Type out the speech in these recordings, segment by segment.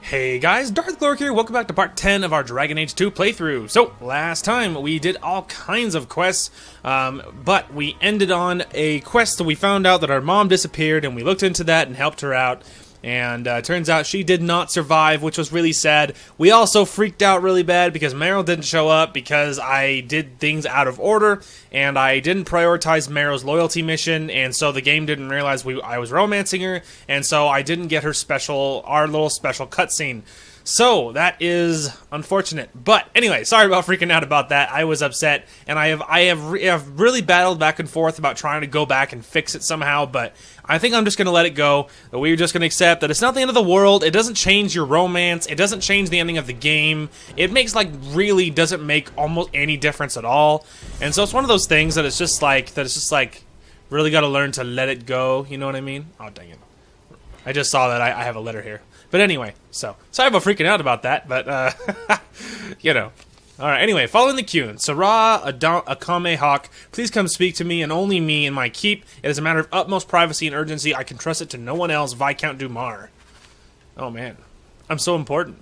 Hey guys, Darth Glork here, welcome back to part 10 of our Dragon Age 2 playthrough. So, last time we did all kinds of quests, but we ended on a quest that we found out that our mom disappeared, and we looked into that and helped her out. And turns out she did not survive, which was really sad. We also freaked out really bad because Merrill didn't show up because I did things out of order, and I didn't prioritize Merrill's loyalty mission, and so the game didn't realize I was romancing her, and so I didn't get our little special cutscene. So, that is unfortunate. But anyway, sorry about freaking out about that. I was upset, and I have really battled back and forth about trying to go back and fix it somehow, but I think I'm just going to let it go. We're just going to accept that it's not the end of the world. It doesn't change your romance. It doesn't change the ending of the game. It makes, really doesn't make almost any difference at all. And so it's one of those things that it's just like, really got to learn to let it go. You know what I mean? Oh, dang it. I just saw that I have a letter here. But anyway, so sorry about freaking out about that, but, you know. Alright, anyway, following the Qun. Sarah Akame Hawk, please come speak to me and only me in my keep. It is a matter of utmost privacy and urgency. I can trust it to no one else. Viscount Dumar. Oh, man. I'm so important.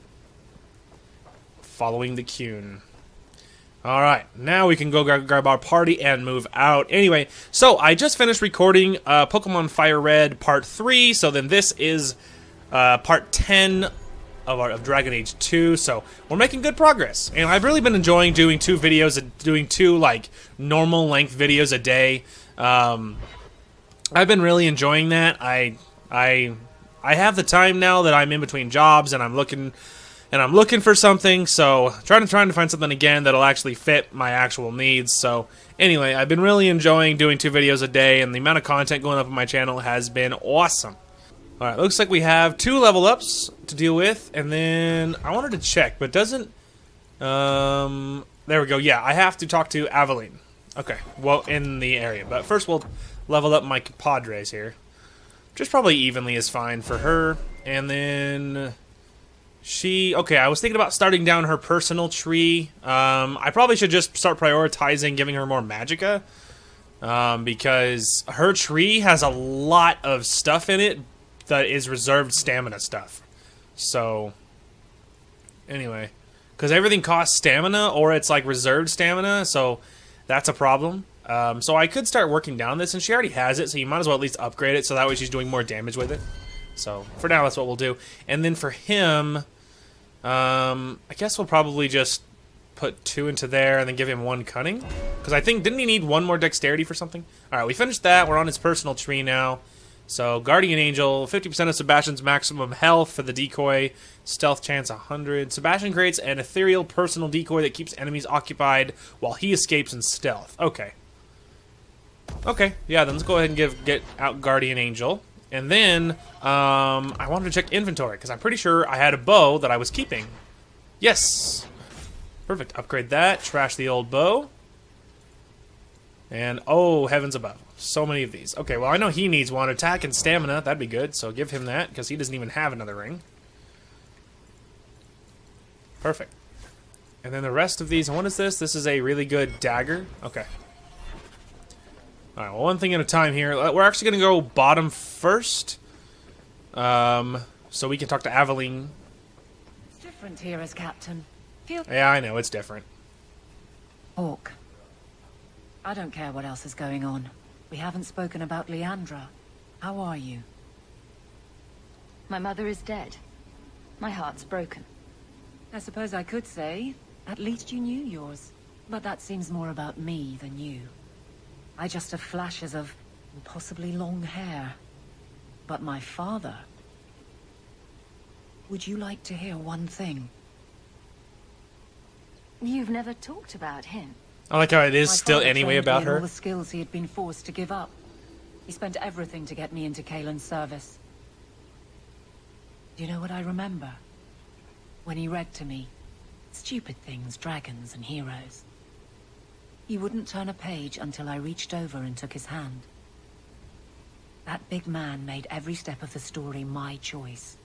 Following the Qun. Alright, now we can go grab our party and move out. Anyway, so I just finished recording Pokemon Fire Red Part 3, so then this is Part 10 of Dragon Age 2, so we're making good progress. And I've really been enjoying doing two normal length videos a day. I've been really enjoying that. I have the time now that I'm in between jobs, and I'm looking for something, so trying to find something again that'll actually fit my actual needs. So anyway, I've been really enjoying doing 2 videos a day, and the amount of content going up on my channel has been awesome. Alright, looks like we have 2 level ups to deal with, and then I wanted to check, but doesn't, there we go, yeah, I have to talk to Aveline. Okay, well, in the area, but first we'll level up my compadres here. Just probably evenly is fine for her, and then okay, I was thinking about starting down her personal tree. I probably should just start prioritizing giving her more magicka, because her tree has a lot of stuff in it that is reserved stamina stuff. So, anyway, because everything costs stamina, or it's like reserved stamina, so that's a problem. So I could start working down this, and she already has it, so you might as well at least upgrade it, so that way she's doing more damage with it. So, for now, that's what we'll do. And then for him, I guess we'll probably just put 2 into there, and then give him 1 cunning. Because I think, didn't he need 1 more dexterity for something? Alright, we finished that, we're on his personal tree now. So, Guardian Angel, 50% of Sebastian's maximum health for the decoy, stealth chance 100. Sebastian creates an ethereal personal decoy that keeps enemies occupied while he escapes in stealth. Okay. Okay, yeah, then let's go ahead and get out Guardian Angel. And then, I wanted to check inventory, because I'm pretty sure I had a bow that I was keeping. Yes! Perfect, upgrade that, trash the old bow. And, oh, heavens above. So many of these. Okay, well, I know he needs 1 attack and stamina. That'd be good, so give him that, because he doesn't even have another ring. Perfect. And then the rest of these, and what is this? This is a really good dagger. Okay. Alright, well, one thing at a time here. We're actually going to go bottom first. So we can talk to Aveline. It's different here as captain. Yeah, I know, it's different. Hawk. I don't care what else is going on. We haven't spoken about Leandra. How are you? My mother is dead. My heart's broken. I suppose I could say, at least you knew yours. But that seems more about me than you. I just have flashes of impossibly long hair. But my father... Would you like to hear one thing? You've never talked about him. I like how it is My still father anyway trained me about in her. all the skills he had been forced to give up. He spent everything to get me into Kaelin's service. Do you know what I remember? When he read to me, stupid things, dragons and heroes. He wouldn't turn a page until I reached over and took his hand. That big man made every step of the story my choice.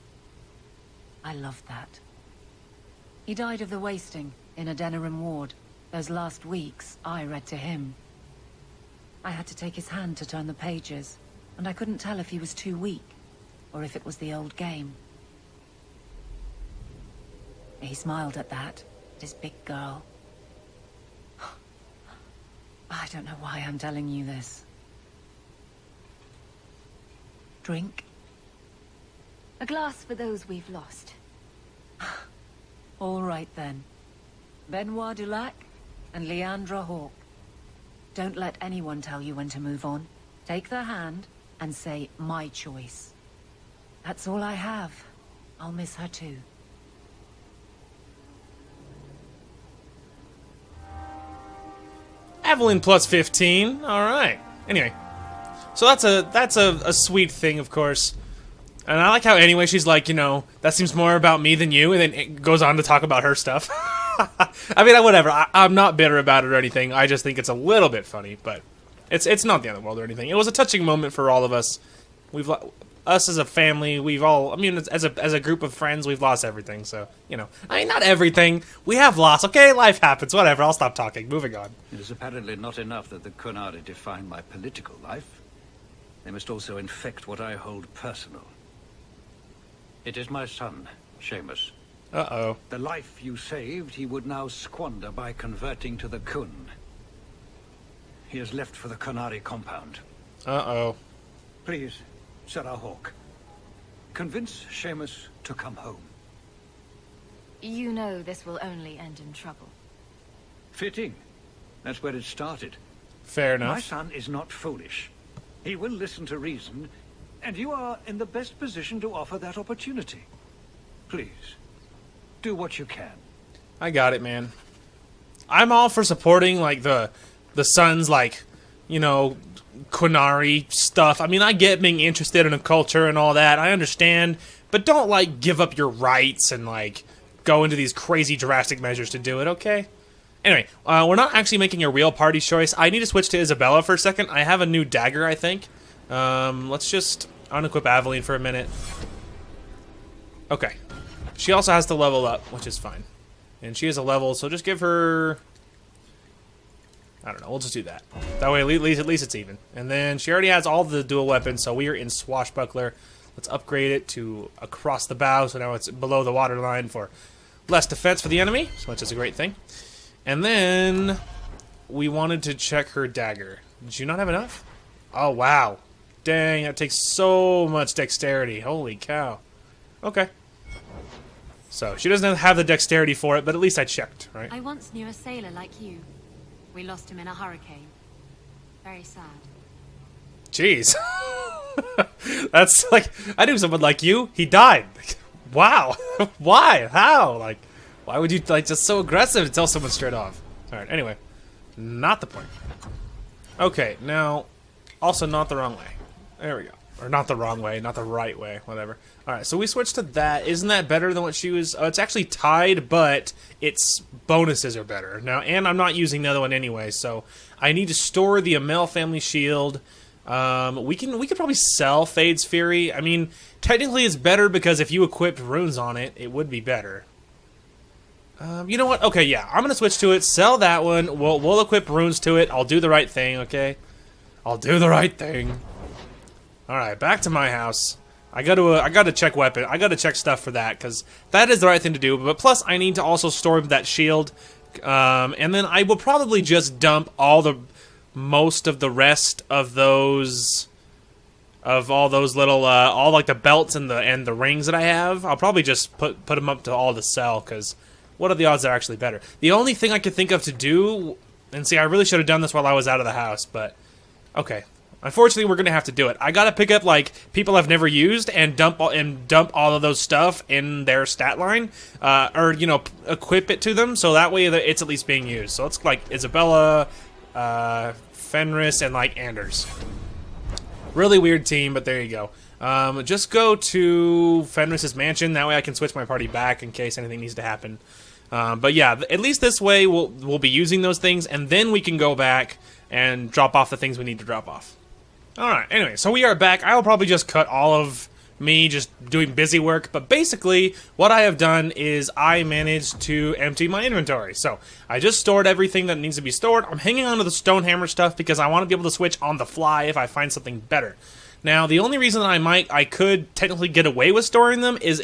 I loved that. He died of the wasting in Adeniram ward. Those last weeks, I read to him. I had to take his hand to turn the pages, and I couldn't tell if he was too weak, or if it was the old game. He smiled at that. This big girl. I don't know why I'm telling you this. Drink? A glass for those we've lost. All right then. Benoit Dulac and Leandra Hawke. Don't let anyone tell you when to move on. Take their hand and say, my choice. That's all I have. I'll miss her too. Evelyn plus 15. All right. Anyway, so that's a sweet thing, of course. And I like how anyway she's like, you know, that seems more about me than you, and then it goes on to talk about her stuff. I mean, whatever. I'm not bitter about it or anything. I just think it's a little bit funny, but it's not the end of the world or anything. It was a touching moment for all of us. Us as a family, we've all, I mean, as a group of friends, we've lost everything. So, you know, I mean, not everything. We have lost. Okay, life happens. Whatever. I'll stop talking. Moving on. It is apparently not enough that the Kunari define my political life. They must also infect what I hold personal. It is my son, Seamus. Uh-oh. The life you saved, he would now squander by converting to the Kun. He has left for the Kunari compound. Uh-oh. Please, Sarah Hawke, convince Seamus to come home. You know this will only end in trouble. Fitting. That's where it started. Fair enough. My son is not foolish. He will listen to reason, and you are in the best position to offer that opportunity. Please, do what you can. I got it, man. I'm all for supporting, like, the son's, like, you know, Kunari stuff. I mean, I get being interested in a culture and all that. I understand. But don't, like, give up your rights and, like, go into these crazy drastic measures to do it, okay? Anyway, we're not actually making a real party choice. I need to switch to Isabella for a second. I have a new dagger, I think. Let's just unequip Aveline for a minute. Okay. She also has to level up, which is fine. And she has a level, so just give her... I don't know, we'll just do that. That way, at least it's even. And then she already has all the dual weapons, so we are in Swashbuckler. Let's upgrade it to across the bow, so now it's below the waterline for less defense for the enemy, so which is a great thing. And then we wanted to check her dagger. Did you not have enough? Oh, wow. Dang, that takes so much dexterity. Holy cow. Okay. So, she doesn't have the dexterity for it, but at least I checked, right? I once knew a sailor like you. We lost him in a hurricane. Very sad. Jeez. That's like, I knew someone like you. He died. Wow. Why? How? Like, why would you, like, just so aggressive to tell someone straight off? Alright, anyway. Not the point. Okay, now, also not the wrong way. There we go. Or not the wrong way, not the right way, whatever. Alright, so we switched to that. Isn't that better than what she was? It's actually tied, but its bonuses are better. Now, and I'm not using the other one anyway, so I need to store the Amel family shield. We could probably sell Fade's Fury. I mean, technically it's better because if you equipped runes on it, it would be better. You know what? Okay, yeah, I'm gonna switch to it. Sell that one. We'll equip runes to it. I'll do the right thing. Okay, I'll do the right thing. All right, back to my house. I got to check weapon. I got to check stuff for that because that is the right thing to do. But plus, I need to also store that shield, and then I will probably just dump most of the rest of those, of all those little, all like the belts and the rings that I have. I'll probably just put them up to all to sell because what are the odds they're actually better? The only thing I could think of to do, and see, I really should have done this while I was out of the house, but okay. Unfortunately, we're gonna have to do it. I gotta pick up like people I've never used and dump all of those stuff in their stat line, or you know, equip it to them so that way that it's at least being used. So it's like Isabella, Fenris, and like Anders. Really weird team, but there you go. Just go to Fenris's mansion. That way, I can switch my party back in case anything needs to happen. But yeah, at least this way we'll be using those things, and then we can go back and drop off the things we need to drop off. Alright, anyway, so we are back. I will probably just cut all of me just doing busy work, but basically, what I have done is I managed to empty my inventory. So, I just stored everything that needs to be stored. I'm hanging on to the Stonehammer stuff because I want to be able to switch on the fly if I find something better. Now, the only reason that I could technically get away with storing them is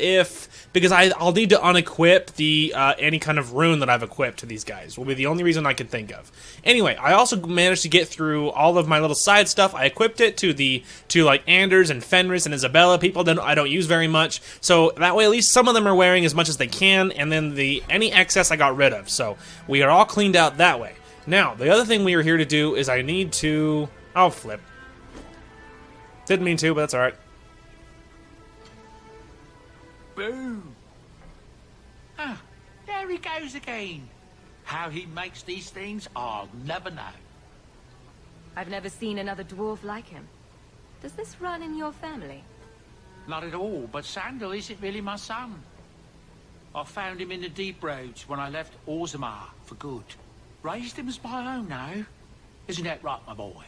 because I'll need to unequip the any kind of rune that I've equipped to these guys. Will be the only reason I can think of. Anyway, I also managed to get through all of my little side stuff. I equipped it to like Anders and Fenris and Isabella, people that I don't use very much. So that way, at least some of them are wearing as much as they can, and then any excess I got rid of. So we are all cleaned out that way. Now, the other thing we are here to do is I need to... I'll flip. Didn't mean to, but that's alright. Boom! Ah, there he goes again. How he makes these things, I'll never know. I've never seen another dwarf like him. Does this run in your family? Not at all, but Sandal isn't really my son. I found him in the deep roads when I left Orzammar for good. Raised him as my own now. Isn't that right, my boy?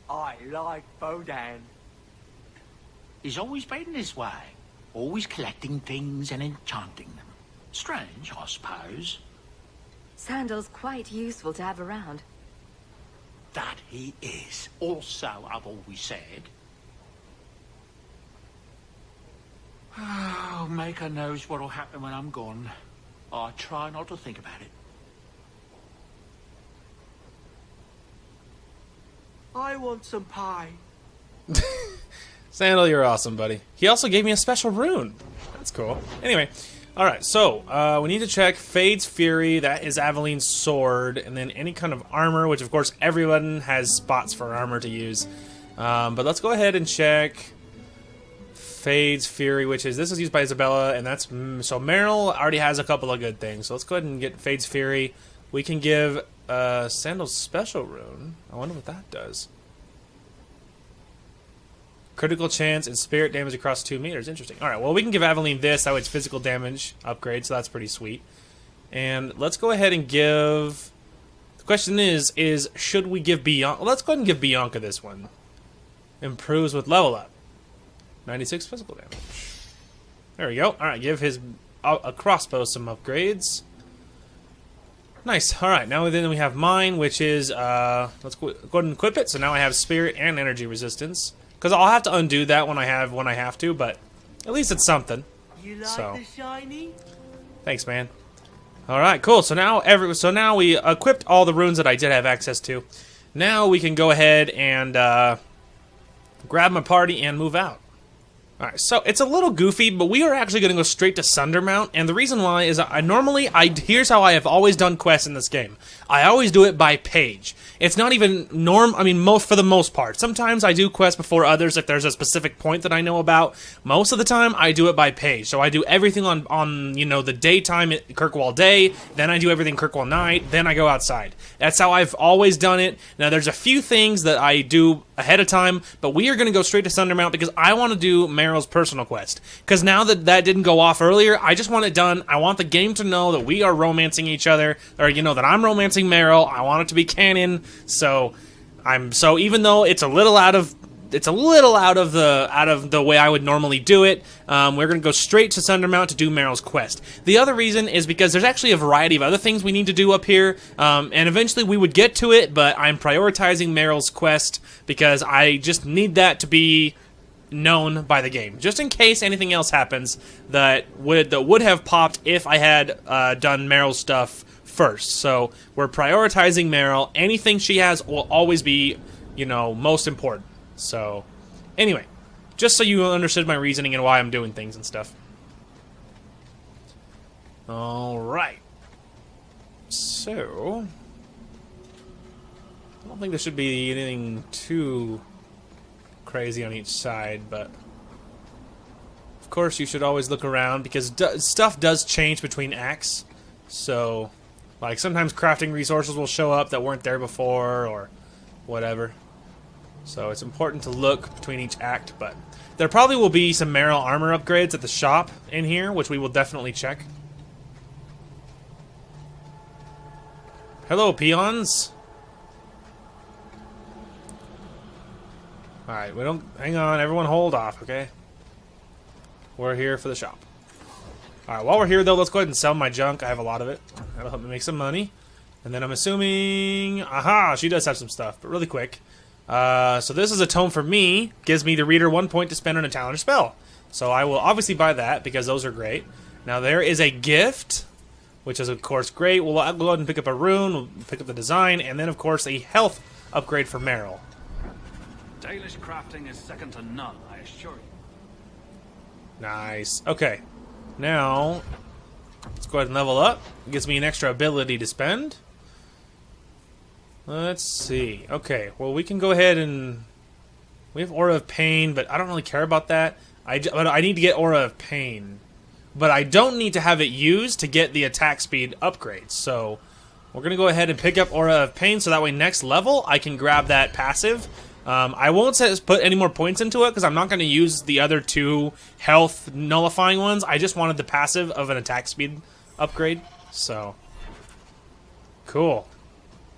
I like Bodan. He's always been this way. Always collecting things and enchanting them. Strange, I suppose. Sandal's quite useful to have around. That he is. Also, I've always said. Oh, Maker knows what'll happen when I'm gone. I try not to think about it. I want some pie. Sandal, you're awesome, buddy. He also gave me a special rune. That's cool. Anyway, alright, so we need to check Fade's Fury. That is Aveline's sword. And then any kind of armor, which of course everyone has spots for armor to use. But let's go ahead and check Fade's Fury, which is... This is used by Isabella, and that's... So Merrill already has a couple of good things. So let's go ahead and get Fade's Fury. We can give Sandal's special rune. I wonder what that does. Critical chance and spirit damage across 2 meters. Interesting. Alright, well, we can give Aveline this. That way it's physical damage upgrade, so that's pretty sweet. And let's go ahead and give... The question is should we give Bianca... Well, let's go ahead and give Bianca this one. Improves with level up. 96 physical damage. There we go. Alright, give his a crossbow some upgrades. Nice. Alright, now then we have mine, which is... let's go ahead and equip it. So now I have spirit and energy resistance. Because I'll have to undo that when I have to, but at least it's something. You like the shiny? Thanks, man. All right, cool. So now we equipped all the runes that I did have access to. Now we can go ahead and grab my party and move out. Alright, so it's a little goofy, but we are actually going to go straight to Sundermount, and the reason why is here's how I have always done quests in this game. I always do it by page. It's not even for the most part. Sometimes I do quests before others if there's a specific point that I know about. Most of the time, I do it by page. So I do everything on the daytime at Kirkwall Day, then I do everything Kirkwall Night, then I go outside. That's how I've always done it. Now, there's a few things that I do ahead of time, but we are going to go straight to Sundermount because I want to do Merrill's personal quest. Because now that didn't go off earlier, I just want it done. I want the game to know that we are romancing each other, or that I'm romancing Merrill. I want it to be canon. So even though it's a little out of the way I would normally do it, we're going to go straight to Sundermount to do Merrill's quest. The other reason is because there's actually a variety of other things we need to do up here, and eventually we would get to it, but I'm prioritizing Merrill's quest because I just need that to be known by the game, just in case anything else happens that would have popped if I had done Merrill's stuff first. So we're prioritizing Merrill. Anything she has will always be, most important. So, anyway, just so you understood my reasoning and why I'm doing things and stuff. Alright. So, I don't think there should be anything too crazy on each side, but of course you should always look around because stuff does change between acts. So, like, sometimes crafting resources will show up that weren't there before or whatever. So it's important to look between each act, but there probably will be some Merrill armor upgrades at the shop in here, which we will definitely check. Hello, peons. Alright, hang on, everyone hold off, okay? We're here for the shop. Alright, while we're here though, let's go ahead and sell my junk. I have a lot of it. That'll help me make some money. And then I'm assuming... Aha! She does have some stuff, but really quick. So this is a tome for me. Gives me the reader 1 point to spend on a talent or spell. So I will obviously buy that because those are great. Now there is a gift, which is of course great. We'll go ahead and pick up a rune, we'll pick up the design, and then of course a health upgrade for Merrill. Dalish crafting is second to none, I assure you. Nice. Okay. Now, let's go ahead and level up. It gives me an extra ability to spend. Let's see. Okay, well we can go ahead and... We have Aura of Pain, but I don't really care about that. But I need to get Aura of Pain. But I don't need to have it used to get the attack speed upgrades. So, we're going to go ahead and pick up Aura of Pain, so that way next level I can grab that passive. I won't put any more points into it, because I'm not going to use the other two health nullifying ones. I just wanted the passive of an attack speed upgrade. So, cool.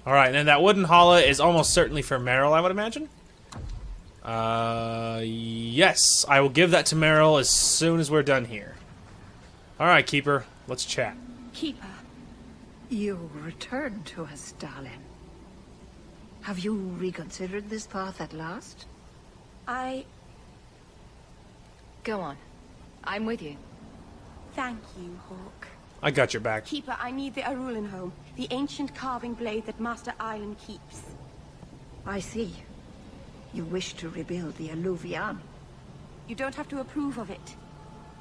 Alright, and then that wooden holla is almost certainly for Merrill, I would imagine. Yes, I will give that to Merrill as soon as we're done here. Alright, Keeper, let's chat. Keeper, you returned to us, darling. Have you reconsidered this path at last? Go on. I'm with you. Thank you, Hawk. I got your back. Keeper, I need the Arulan home, the ancient carving blade that Master Island keeps. I see. You wish to rebuild the Alluvian. You don't have to approve of it.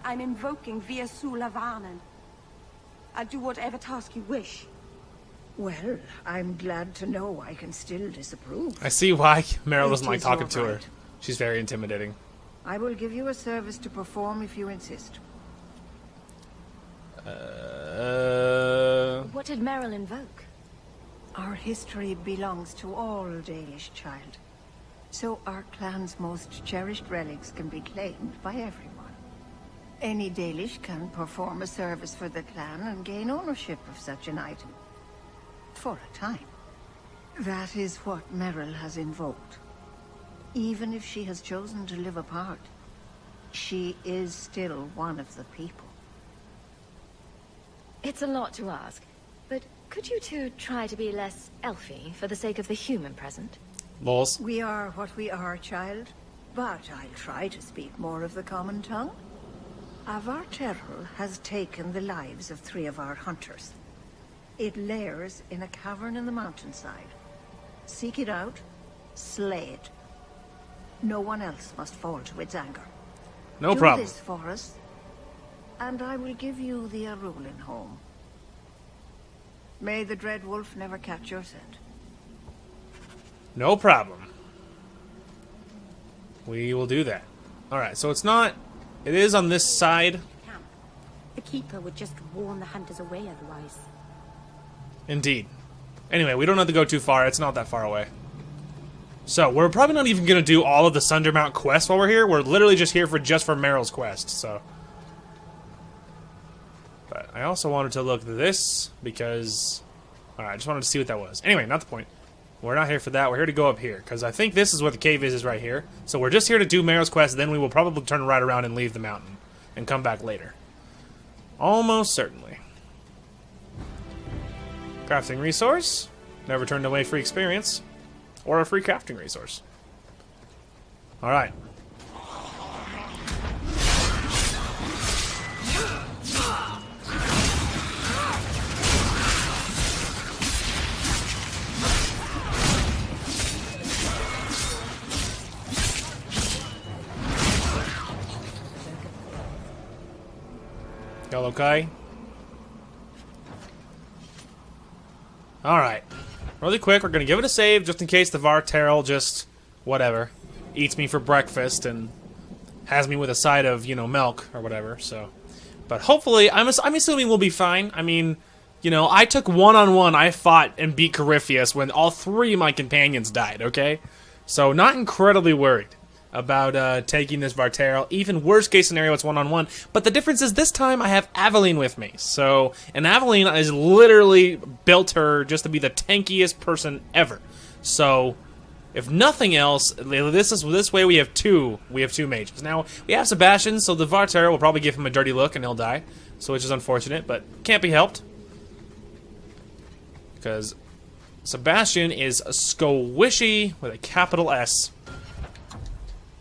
I'm invoking Via Sulavanen. I'll do whatever task you wish. Well, I'm glad to know I can still disapprove. I see why Merrill doesn't It like is talking your to her. right. She's very intimidating. I will give you a service to perform if you insist. What did Merrill invoke? Our history belongs to all Dalish, child. So our clan's most cherished relics can be claimed by everyone. Any Dalish can perform a service for the clan and gain ownership of such an item. For a time. That is what Merrill has invoked. Even if she has chosen to live apart, she is still one of the people. It's a lot to ask, but could you two try to be less elfy for the sake of the human present? Lols. We are what we are, child. But I'll try to speak more of the common tongue. Avar Terrell has taken the lives of 3 of our hunters. It lairs in a cavern in the mountainside. Seek it out, slay it. No one else must fall to its anger. No Do problem. this for us, and I will give you the Arulan home. May the Dread Wolf never catch your scent. No problem. We will do that. Alright, so it's not... It is on this side. Camp. The Keeper would just warn the hunters away otherwise. Indeed. Anyway, we don't have to go too far. It's not that far away. So, we're probably not even going to do all of the Sundermount quests while we're here. We're literally just here for Merrill's quest, so... But I also wanted to look at this, because... Alright, I just wanted to see what that was. Anyway, not the point. We're not here for that. We're here to go up here, because I think this is what the cave is right here. So we're just here to do Merrill's quest, then we will probably turn right around and leave the mountain. And come back later. Almost certainly. Crafting resource. Never turned away free experience. Or a free crafting resource. Alright. Y'all okay? Alright. Really quick, we're gonna give it a save just in case the Varterel just whatever eats me for breakfast and has me with a side of, you know, milk or whatever, so. But hopefully, I'm assuming we'll be fine. I mean, you know, I took one-on-one, I fought and beat Corypheus when all 3 of my companions died, okay? So, not incredibly worried about taking this Varterel. Even worst case scenario, it's one-on-one. But the difference is this time I have Aveline with me. So, and Aveline is literally built her just to be the tankiest person ever. So, if nothing else, this way we have two mages. Now, we have Sebastian, so the Varterel will probably give him a dirty look and he'll die. So, which is unfortunate, but can't be helped. Because Sebastian is squishy with a capital S.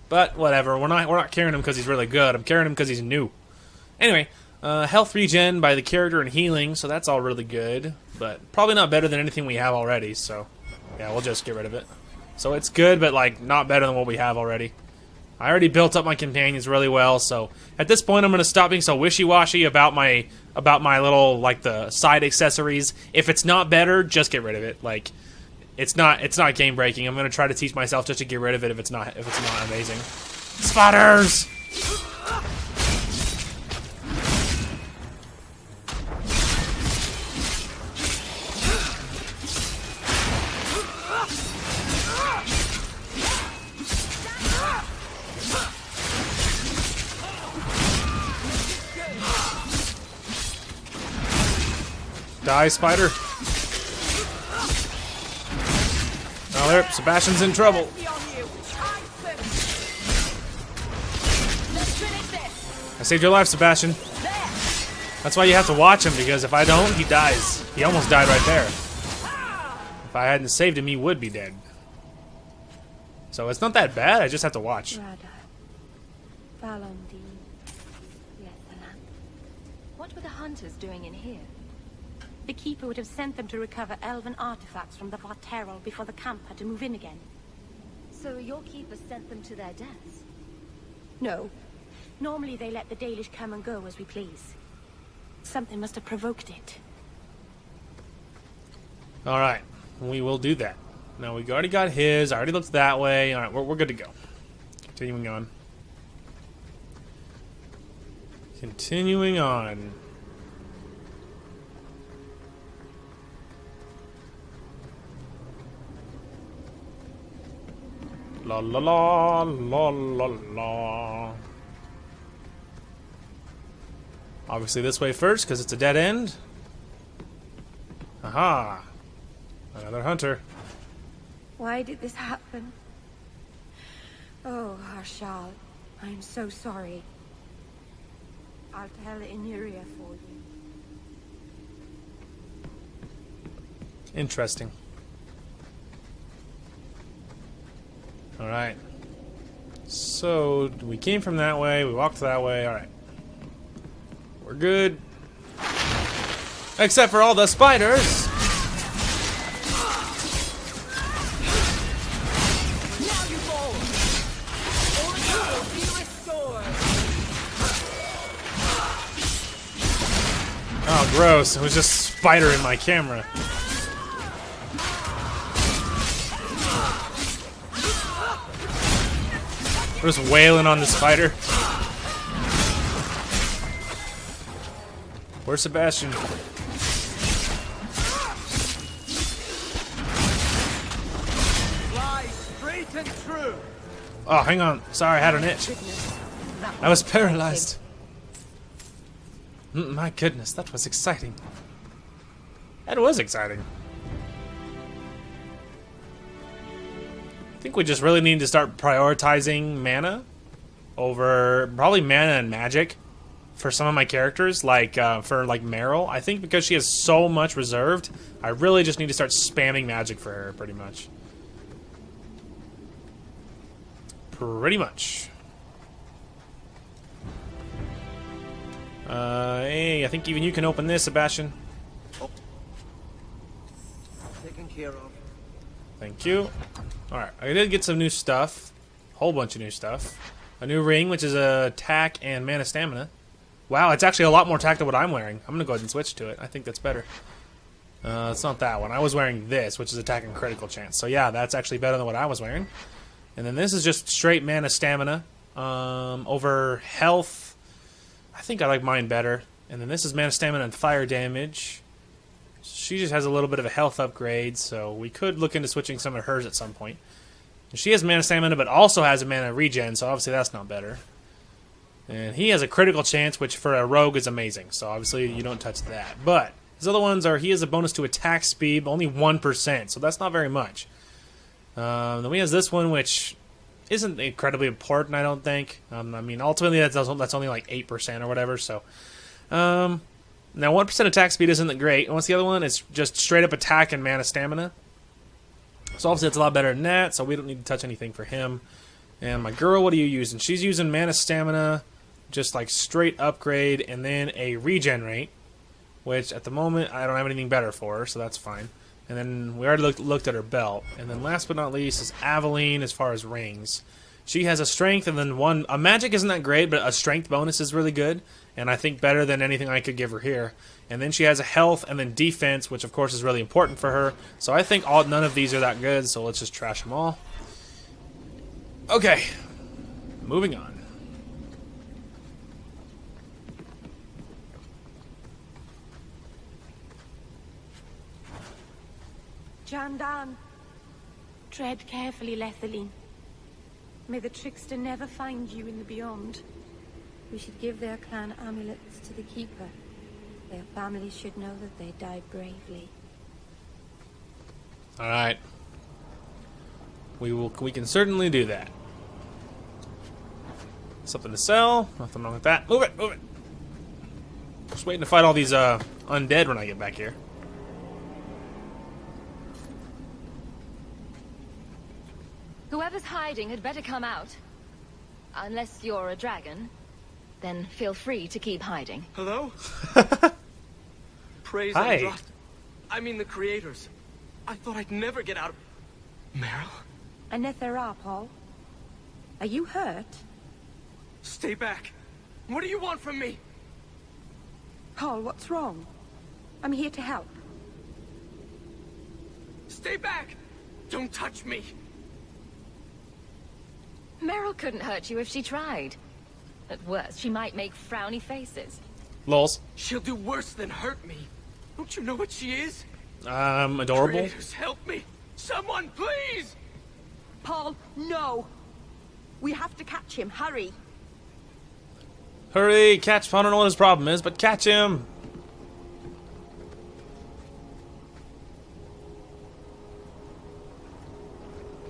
But whatever, we're not carrying him because he's really good. I'm carrying him because he's new. Anyway, health regen by the character and healing, so that's all really good. But probably not better than anything we have already, so yeah, we'll just get rid of it. So it's good, but like not better than what we have already. I already built up my companions really well, so at this point I'm gonna stop being so wishy-washy about my little like the side accessories. If it's not better, just get rid of it. Like it's not game breaking. I'm gonna try to teach myself just to get rid of it if it's not amazing. Spotters! Die, spider. Oh, there, Sebastian's in trouble. I saved your life, Sebastian. That's why you have to watch him, because if I don't, he dies. He almost died right there. If I hadn't saved him, he would be dead. So it's not that bad, I just have to watch. What were the hunters doing in here? The Keeper would have sent them to recover elven artifacts from the Varterol before the camp had to move in again. So your Keeper sent them to their deaths? No. Normally they let the Dalish come and go as we please. Something must have provoked it. Alright, we will do that. Now, we already got his. I already looked that way. Alright, we're good to go. Continuing on. Continuing on. La la la, la la la. Obviously this way first, because it's a dead end. Aha! Another hunter. Why did this happen? Oh, Harshal, I'm so sorry. I'll tell Inuria for you. Interesting. Alright. So, we came from that way, we walked that way, alright. We're good. Except for all the spiders! Now you fall! Order will be restored! Oh, gross. It was just spider in my camera. We're just wailing on the spider. Where's Sebastian? Fly straight and true! Oh, hang on. Sorry, I had an itch. I was paralyzed. My goodness, that was exciting. That was exciting. I think we just really need to start prioritizing mana over probably mana and magic for some of my characters, like for like Merrill. I think because she has so much reserved, I really just need to start spamming magic for her, pretty much. Pretty much. Hey, I think even you can open this, Sebastian. Taken care of. Thank you. Alright, I did get some new stuff. Whole bunch of new stuff. A new ring, which is attack and mana stamina. Wow, it's actually a lot more attack than what I'm wearing. I'm gonna go ahead and switch to it. I think that's better. It's not that one. I was wearing this, which is attack and critical chance. So yeah, that's actually better than what I was wearing. And then this is just straight mana stamina. Over health. I think I like mine better. And then this is mana stamina and fire damage. She just has a little bit of a health upgrade, so we could look into switching some of hers at some point. She has mana stamina, but also has a mana regen, so obviously that's not better. And he has a critical chance, which for a rogue is amazing, so obviously you don't touch that. But his other ones are, he has a bonus to attack speed, only 1%, so that's not very much. Then he has this one, which isn't incredibly important, I don't think. I mean, ultimately that's only like 8% or whatever, so... Now, 1% attack speed isn't that great. And what's the other one? It's just straight up attack and mana stamina. So obviously it's a lot better than that, so we don't need to touch anything for him. And my girl, what are you using? She's using mana stamina, just like straight upgrade, and then a regenerate, which at the moment I don't have anything better for her, so that's fine. And then we already looked at her belt. And then last but not least is Aveline as far as rings. She has a strength and then a magic isn't that great, but a strength bonus is really good. And I think better than anything I could give her here. And then she has a health and then defense, which of course is really important for her. So I think none of these are that good, so let's just trash them all. Okay, moving on. Jandan. Tread carefully, Lethaline. May the trickster never find you in the beyond. We should give their clan amulets to the Keeper. Their families should know that they died bravely. Alright. We can certainly do that. Something to sell. Nothing wrong with that. Move it, move it. Just waiting to fight all these undead when I get back here. Whoever's hiding had better come out. Unless you're a dragon, then feel free to keep hiding. Hello? Praise Hi. Androth. I mean the creators. I thought I'd never get out of... Merrill? Anethera, Paul. Are you hurt? Stay back. What do you want from me? Paul, what's wrong? I'm here to help. Stay back! Don't touch me! Merrill couldn't hurt you if she tried. At worst, she might make frowny faces. Lols. She'll do worse than hurt me. Don't you know what she is? Adorable. Creators, help me! Someone, please! Paul, no! We have to catch him. Hurry! Hurry, catch him. I don't know what his problem is, but catch him.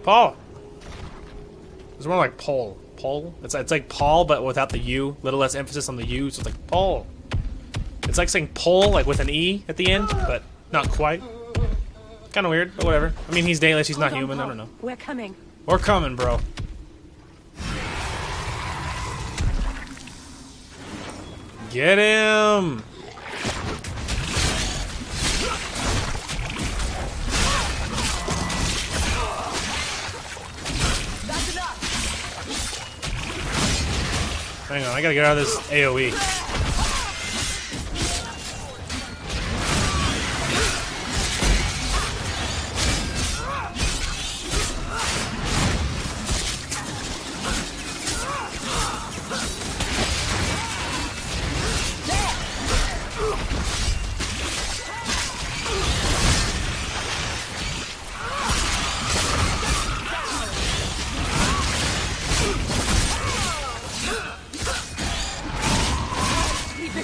Paul. It's more like Paul. Paul? It's like Paul, but without the U. Little less emphasis on the U, so it's like Paul. It's like saying Pole, like with an E at the end, but not quite. Kind of weird, but whatever. I mean, he's Dalish, he's not Hold on, human, I Paul. don't know. We're coming. We're coming, bro. Get him! Hang on, I gotta get out of this AoE.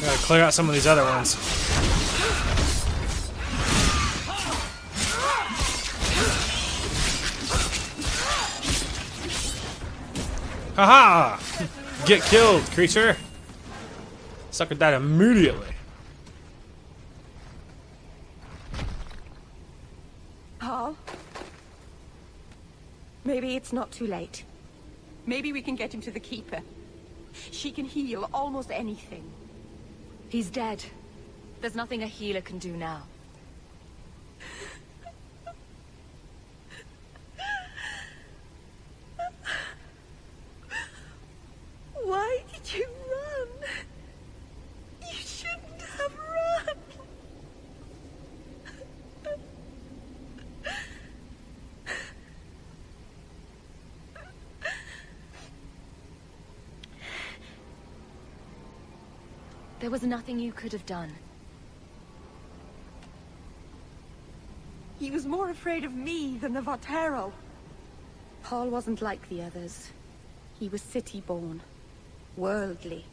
Gotta clear out some of these other ones. Haha! Get killed, creature! Sucker died immediately. Paul? Maybe it's not too late. Maybe we can get him to the Keeper. She can heal almost anything. He's dead. There's nothing a healer can do now. Why did you run? You shouldn't have run. There was nothing you could have done. He was more afraid of me than the Vaterel. Paul wasn't like the others. He was city-born, worldly.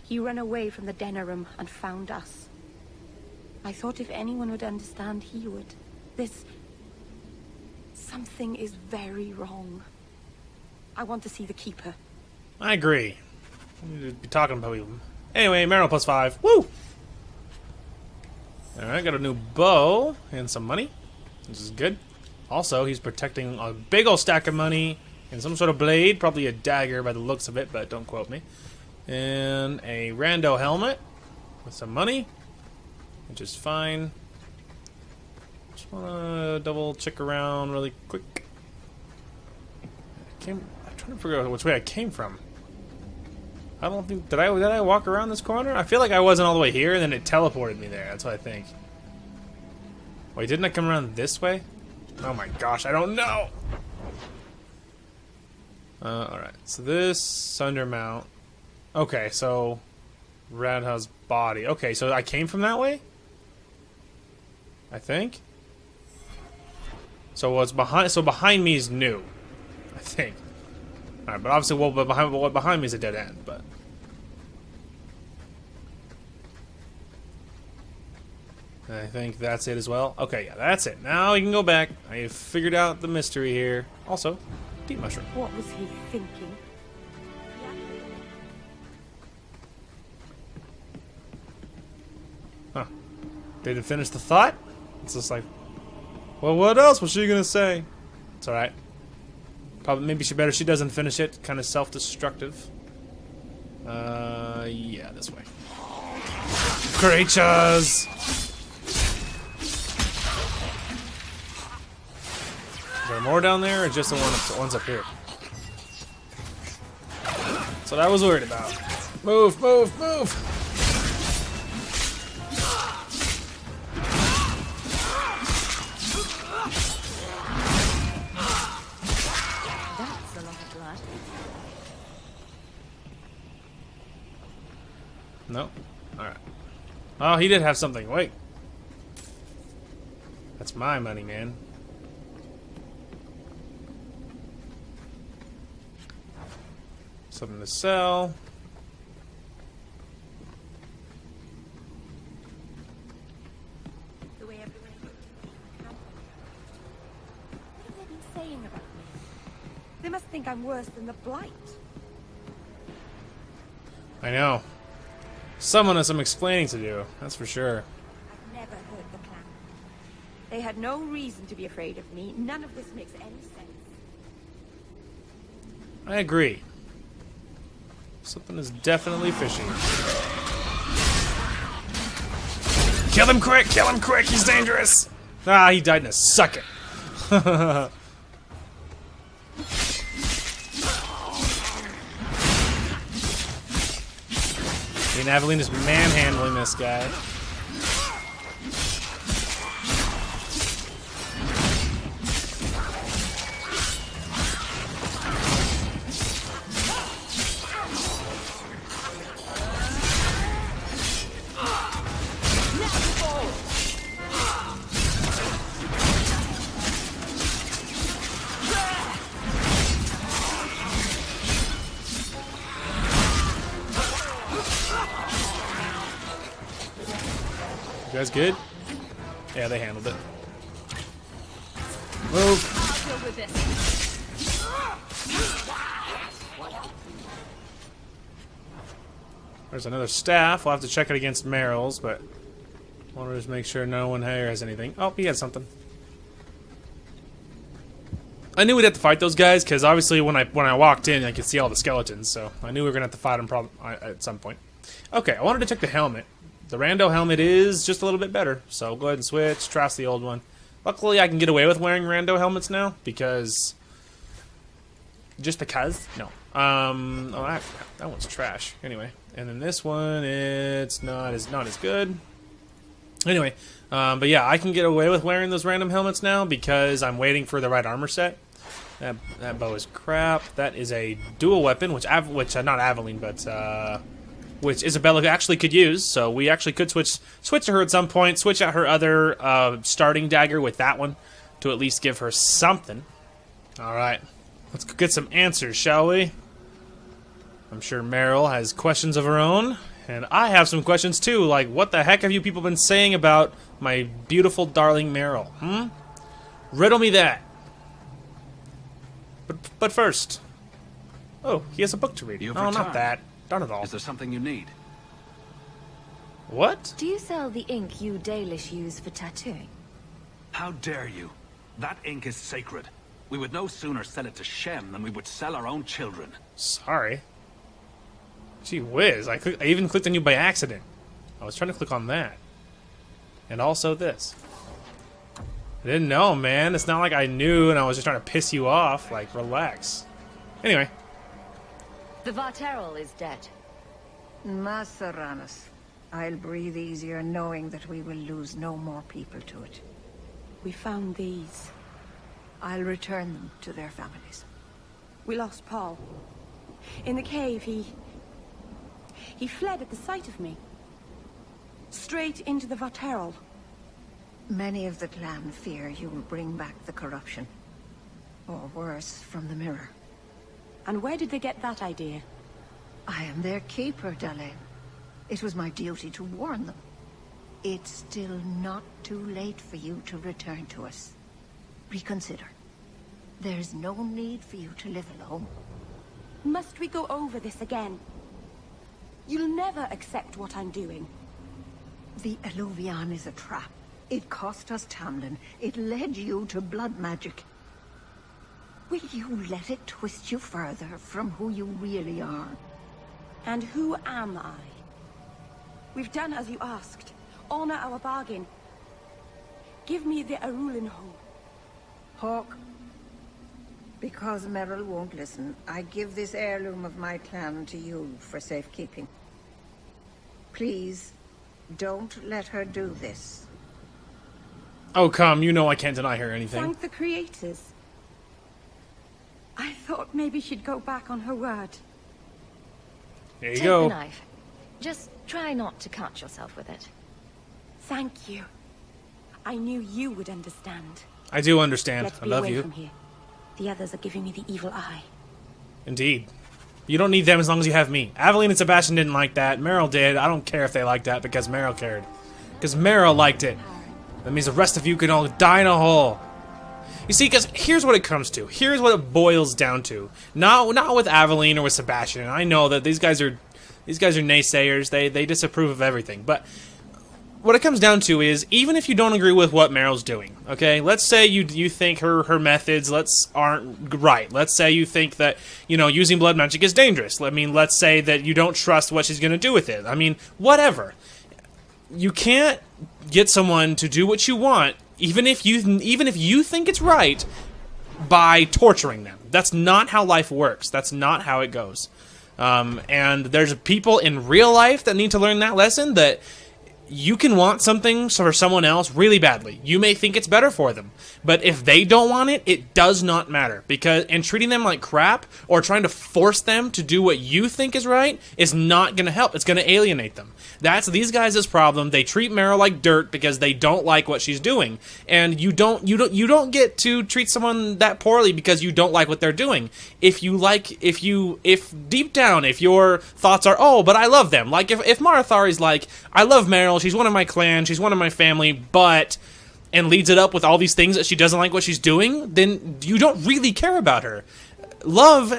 He ran away from the Denerim and found us. I thought if anyone would understand, he would. Something is very wrong. I want to see the Keeper. I agree. We need to be talking about him. Anyway, Merrill +5. Woo! Alright, got a new bow and some money, which is good. Also, he's protecting a big old stack of money and some sort of blade, probably a dagger by the looks of it, but don't quote me. And a rando helmet with some money, which is fine. Just wanna double check around really quick. I'm trying to figure out which way I came from. I don't think did I walk around this corner? I feel like I wasn't all the way here, and then it teleported me there. That's what I think. Wait, didn't I come around this way? Oh my gosh, I don't know. All right, so this Sundermount. Okay, so Roundhouse body. Okay, so I came from that way. I think. So what's behind? So behind me is new. I think. All right, but obviously, what behind me is a dead end. But I think that's it as well. Okay, yeah, that's it. Now you can go back. I figured out the mystery here. Also, deep mushroom. What was he thinking? Huh. Didn't finish the thought? It's just like, well, what else was she gonna say? It's alright. Probably, maybe she doesn't finish it. Kind of self-destructive. Yeah, this way. Creatures! Is there more down there, or just the ones up here? That's what I was worried about. Move, move, move! That's a lot of blood. No. Alright. Oh, he did have something. Wait. That's my money, man. Something to sell. The way everyone... What have they been saying about me? They must think I'm worse than the Blight. I know. Someone has some explaining to do, that's for sure. I've never heard the clan. They had no reason to be afraid of me. None of this makes any sense. I agree. Something is definitely fishy. Kill him quick! Kill him quick! He's dangerous! Ah, he died in a sucket. And Aveline is manhandling this guy. You guys good? Yeah, they handled it. Move. I'll deal with this. There's another staff. We'll have to check it against Merrill's, but I want to just make sure no one here has anything. Oh, he had something. I knew we'd have to fight those guys because obviously when I walked in, I could see all the skeletons, so I knew we were gonna have to fight them at some point. Okay, I wanted to check the helmet. The rando helmet is just a little bit better, so go ahead and switch. Trash the old one. Luckily, I can get away with wearing rando helmets now because. Just because? No. Oh, that one's trash. Anyway, and then this one, it's not as good. Anyway, but yeah, I can get away with wearing those random helmets now because I'm waiting for the right armor set. That bow is crap. That is a dual weapon, which not Aveline, but which Isabella actually could use. So we actually could switch to her at some point. Switch out her other starting dagger with that one to at least give her something. All right, let's go get some answers, shall we? I'm sure Merrill has questions of her own, and I have some questions too. Like, what the heck have you people been saying about my beautiful, darling Merrill? Riddle me that. But first, oh, he has a book to read. You've Oh, not returned. that. Not at all. Is there something you need? What? Do you sell the ink you Dalish use for tattooing? How dare you? That ink is sacred. We would no sooner sell it to Shem than we would sell our own children. Sorry. Gee whiz, I even clicked on you by accident. I was trying to click on that. And also this. I didn't know, man. It's not like I knew and I was just trying to piss you off. Like, relax. Anyway. The Varterol is dead. Masaranas. I'll breathe easier knowing that we will lose no more people to it. We found these. I'll return them to their families. We lost Paul. In the cave, he fled at the sight of me. Straight into the Varterol. Many of the clan fear you will bring back the corruption. Or worse, from the mirror. And where did they get that idea? I am their keeper, Dalain. It was my duty to warn them. It's still not too late for you to return to us. Reconsider. There's no need for you to live alone. Must we go over this again? You'll never accept what I'm doing. The Eluvian is a trap. It cost us Tamlin. It led you to blood magic. Will you let it twist you further from who you really are? And who am I? We've done as you asked. Honor our bargain. Give me the Arulin Hole. Hawk. Because Merrill won't listen, I give this heirloom of my clan to you for safekeeping. Please, don't let her do this. Oh, come. You know I can't deny her anything. Thank the creators. I thought maybe she'd go back on her word. There you Take go. the knife. Just try not to cut yourself with it. Thank you. I knew you would understand. I do understand. Let's I be love away you. from here. The others are giving me the evil eye. Indeed. You don't need them as long as you have me. Aveline and Sebastian didn't like that. Merrill did. I don't care if they liked that because Merrill cared. Because Merrill liked it. That means the rest of you can all die in a hole. You see, because here's what it comes to. Here's what it boils down to. Not with Aveline or with Sebastian. I know that these guys are naysayers. They disapprove of everything. But what it comes down to is, even if you don't agree with what Merrill's doing, okay? Let's say you think her methods aren't right. Let's say you think that, using blood magic is dangerous. I mean, let's say that you don't trust what she's going to do with it. I mean, whatever. You can't get someone to do what you want, even if you think it's right, by torturing them. That's not how life works. That's not how it goes. And there's people in real life that need to learn that lesson, that you can want something for someone else really badly. You may think it's better for them. But if they don't want it, it does not matter. And treating them like crap or trying to force them to do what you think is right is not going to help. It's going to alienate them. That's these guys' problem. They treat Merrill like dirt because they don't like what she's doing. And you don't get to treat someone that poorly because you don't like what they're doing. If deep down, if your thoughts are, oh, but I love them. Like if Marathari's like, I love Merrill, she's one of my clan, she's one of my family, but, and leads it up with all these things that she doesn't like what she's doing, then you don't really care about her. Love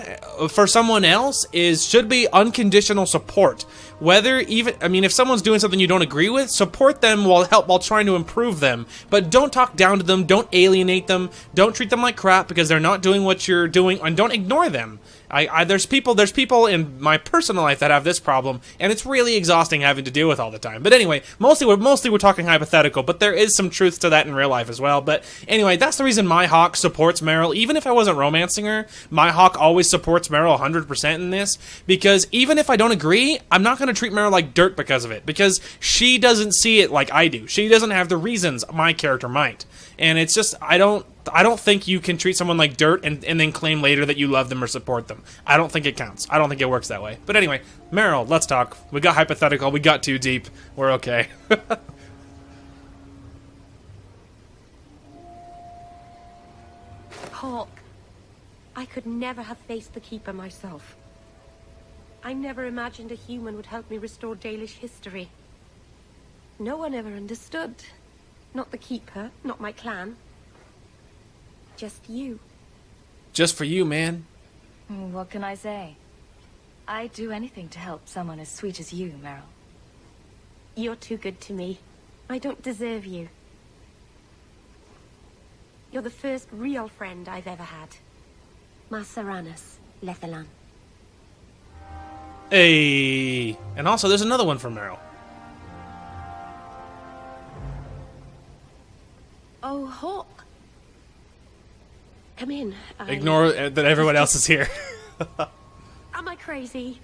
for someone else should be unconditional support. If someone's doing something you don't agree with, support them while trying to improve them. But don't talk down to them, don't alienate them, don't treat them like crap because they're not doing what you're doing, and don't ignore them. There's people in my personal life that have this problem, and it's really exhausting having to deal with all the time. But anyway, mostly we're talking hypothetical, but there is some truth to that in real life as well. But anyway, that's the reason my Hawk supports Merrill. Even if I wasn't romancing her, my Hawk always supports Merrill 100% in this, because even if I don't agree, I'm not going to treat Merrill like dirt because of it, because she doesn't see it like I do. She doesn't have the reasons my character might. And it's just, I don't think you can treat someone like dirt and then claim later that you love them or support them. I don't think it counts. I don't think it works that way. But anyway, Merrill, let's talk. We got hypothetical. We got too deep. We're okay. Hawk, I could never have faced the Keeper myself. I never imagined a human would help me restore Dalish history. No one ever understood. Not the Keeper, not my clan. Just you. Just for you, man. What can I say? I'd do anything to help someone as sweet as you, Merrill. You're too good to me. I don't deserve you. You're the first real friend I've ever had. Maceranus, Lethalan. Hey, and also there's another one from Merrill. Oh, Hawk. Come in. Ignore that everyone else is here. Am I crazy?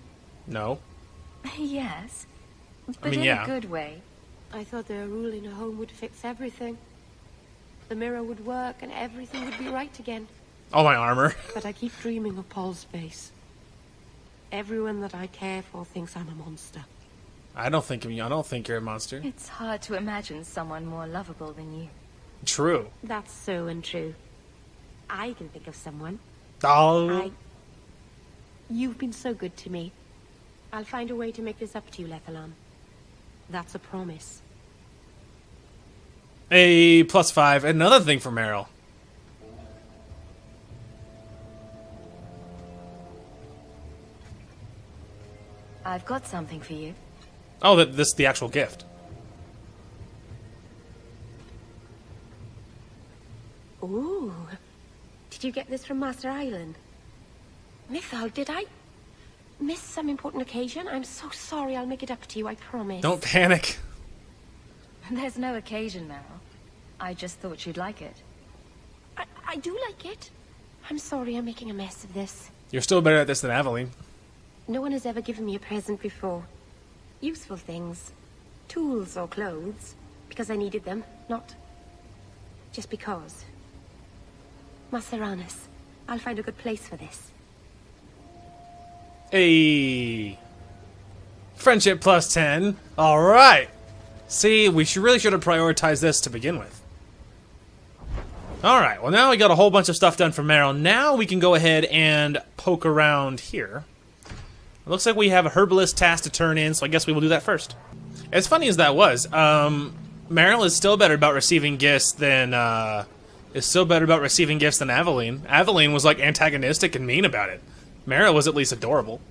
No. Yes. But I mean, in yeah. a good way. I thought their rule in a home would fix everything. The mirror would work and everything would be right again. All my armor. But I keep dreaming of Paul's face. Everyone that I care for thinks I'm a monster. I don't think you're a monster. It's hard to imagine someone more lovable than you. True. That's so untrue. I can think of someone. Oh. You've been so good to me. I'll find a way to make this up to you, Lethalan. That's a promise. A +5. Another thing from Merrill. I've got something for you. Oh, this the actual gift. Ooh. Did you get this from Master Island? Mythal, did I miss some important occasion? I'm so sorry. I'll make it up to you, I promise. Don't panic. There's no occasion, Merrill. I just thought you'd like it. I do like it. I'm sorry I'm making a mess of this. You're still better at this than Aveline. No one has ever given me a present before. Useful things. Tools or clothes. Because I needed them, not just because. Maceranus, I'll find a good place for this. A friendship +10. All right. See, we really should have prioritized this to begin with. All right. Well, now we got a whole bunch of stuff done for Merrill. Now we can go ahead and poke around here. It looks like we have a herbalist task to turn in, so I guess we will do that first. As funny as that was, Merrill is still better about receiving gifts than Aveline. Aveline was like antagonistic and mean about it. Merrill was at least adorable.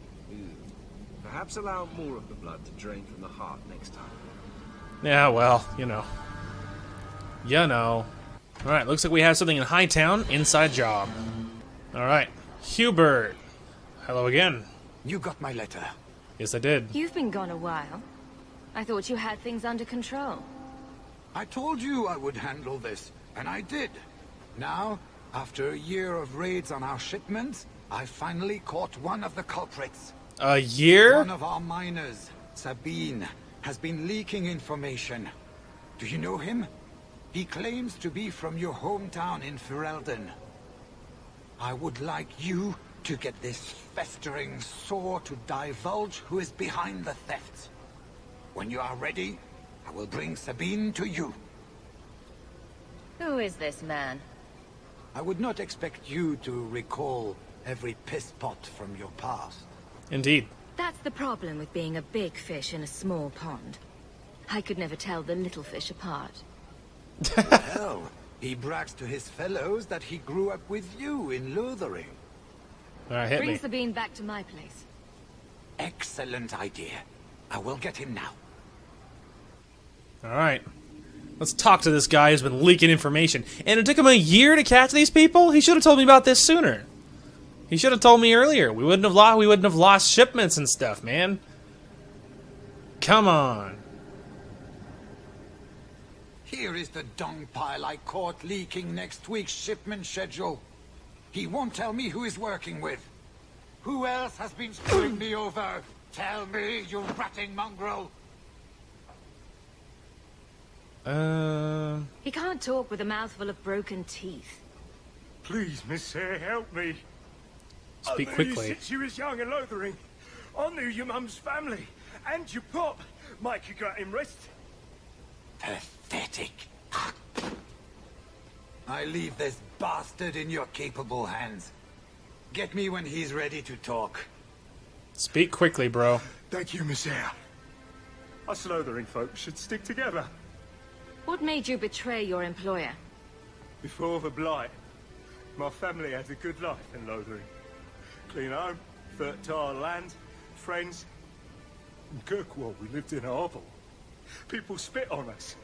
Perhaps allow more of the blood to drain from the heart next time. Yeah, well, you know. Alright, looks like we have something in Hightown. Inside job. Alright. Hubert. Hello again. You got my letter. Yes, I did. You've been gone a while. I thought you had things under control. I told you I would handle this, and I did. Now, after a year of raids on our shipments, I finally caught one of the culprits. A year? One of our miners, Sabine, has been leaking information. Do you know him? He claims to be from your hometown in Ferelden. I would like you to get this festering sore to divulge who is behind the thefts. When you are ready, I will bring Sabine to you. Who is this man? I would not expect you to recall every piss pot from your past. Indeed. That's the problem with being a big fish in a small pond. I could never tell the little fish apart. Hell, he brags to his fellows that he grew up with you in Lothering. Alright, hit Bring me. Sabine back to my place. Excellent idea. I will get him now. Alright. Let's talk to this guy who's been leaking information. And it took him a year to catch these people? He should have told me about this sooner. He should have told me earlier. We wouldn't have lost shipments and stuff, man. Come on. Here is the dung pile I caught leaking next week's shipment schedule. He won't tell me who he's working with. Who else has been screwing me over? Tell me, you ratting mongrel! He can't talk with a mouthful of broken teeth. Please, Miss Sayre, help me. Speak I knew quickly. you since you was young and Lothering. I knew your mum's family. And your pop. Mike, you got him rest. Pathetic. I leave this bastard in your capable hands. Get me when he's ready to talk. Speak quickly, bro. Thank you, Miss Sayre. Us Lothering folks should stick together. What made you betray your employer? Before the Blight, my family had a good life in Lothering. Clean home, fertile land, friends. In Kirkwall, we lived in a hovel. People spit on us,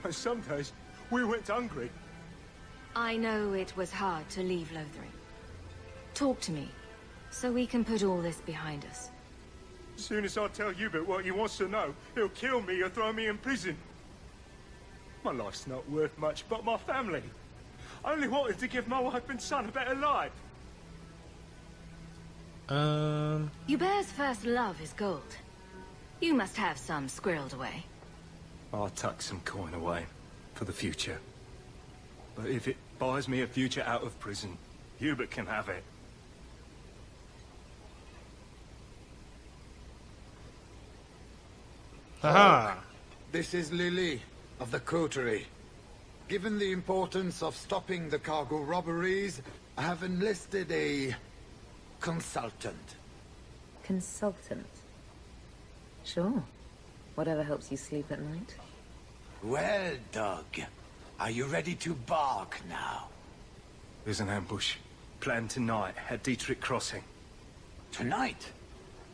and some days we went hungry. I know it was hard to leave Lothering. Talk to me, so we can put all this behind us. As soon as I tell Hubert what he wants to know, he'll kill me or throw me in prison. My life's not worth much, but my family. I only wanted to give my wife and son a better life. Hubert's first love is gold. You must have some squirreled away. I'll tuck some coin away for the future. But if it buys me a future out of prison, Hubert can have it. Haha. This is Lily of the Coterie. Given the importance of stopping the cargo robberies, I have enlisted a consultant. Consultant? Sure. Whatever helps you sleep at night. Well, Doug, are you ready to bark now? There's an ambush planned tonight at Dietrich Crossing. Tonight?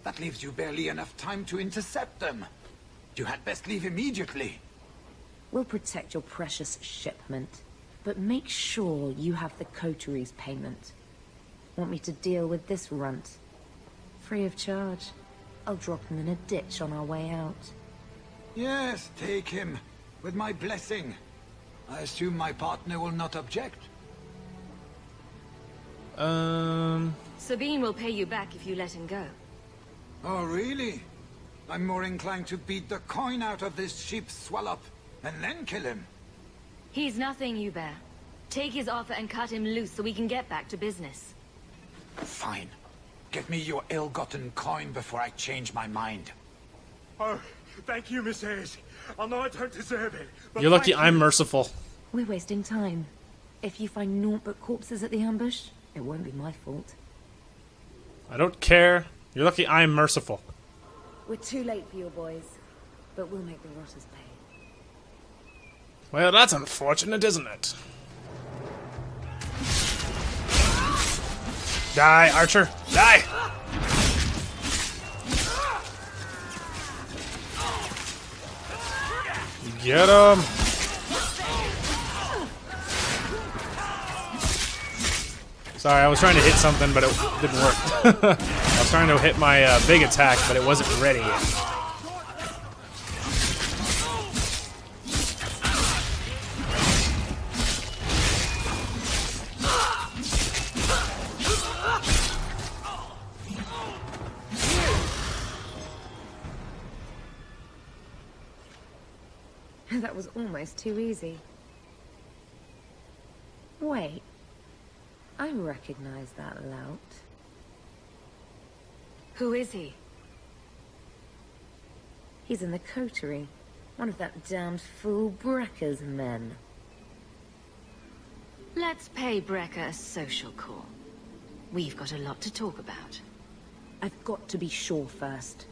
That leaves you barely enough time to intercept them. You had best leave immediately. We'll protect your precious shipment, but make sure you have the coterie's payment. Want me to deal with this runt? Free of charge. I'll drop him in a ditch on our way out. Yes, take him. With my blessing. I assume my partner will not object. Sabine will pay you back if you let him go. Oh, really? I'm more inclined to beat the coin out of this sheep swallow and then kill him. He's nothing, Hubert. Take his offer and cut him loose so we can get back to business. Fine. Get me your ill-gotten coin before I change my mind. Oh, thank you, Miss Ayres. I know I don't deserve it, but You're lucky thank I'm you. merciful. We're wasting time. If you find naught but corpses at the ambush, it won't be my fault. I don't care. You're lucky I'm merciful. We're too late for your boys, but we'll make the rotters pay. Well, that's unfortunate, isn't it? Die, Archer! Die! Get him! Sorry, I was trying to hit something, but it didn't work. I was trying to hit my big attack, but it wasn't ready yet. That was almost too easy. Wait. I recognize that lout. Who is he? He's in the coterie. One of that damned fool Brecker's men. Let's pay Brecker a social call. We've got a lot to talk about. I've got to be sure first.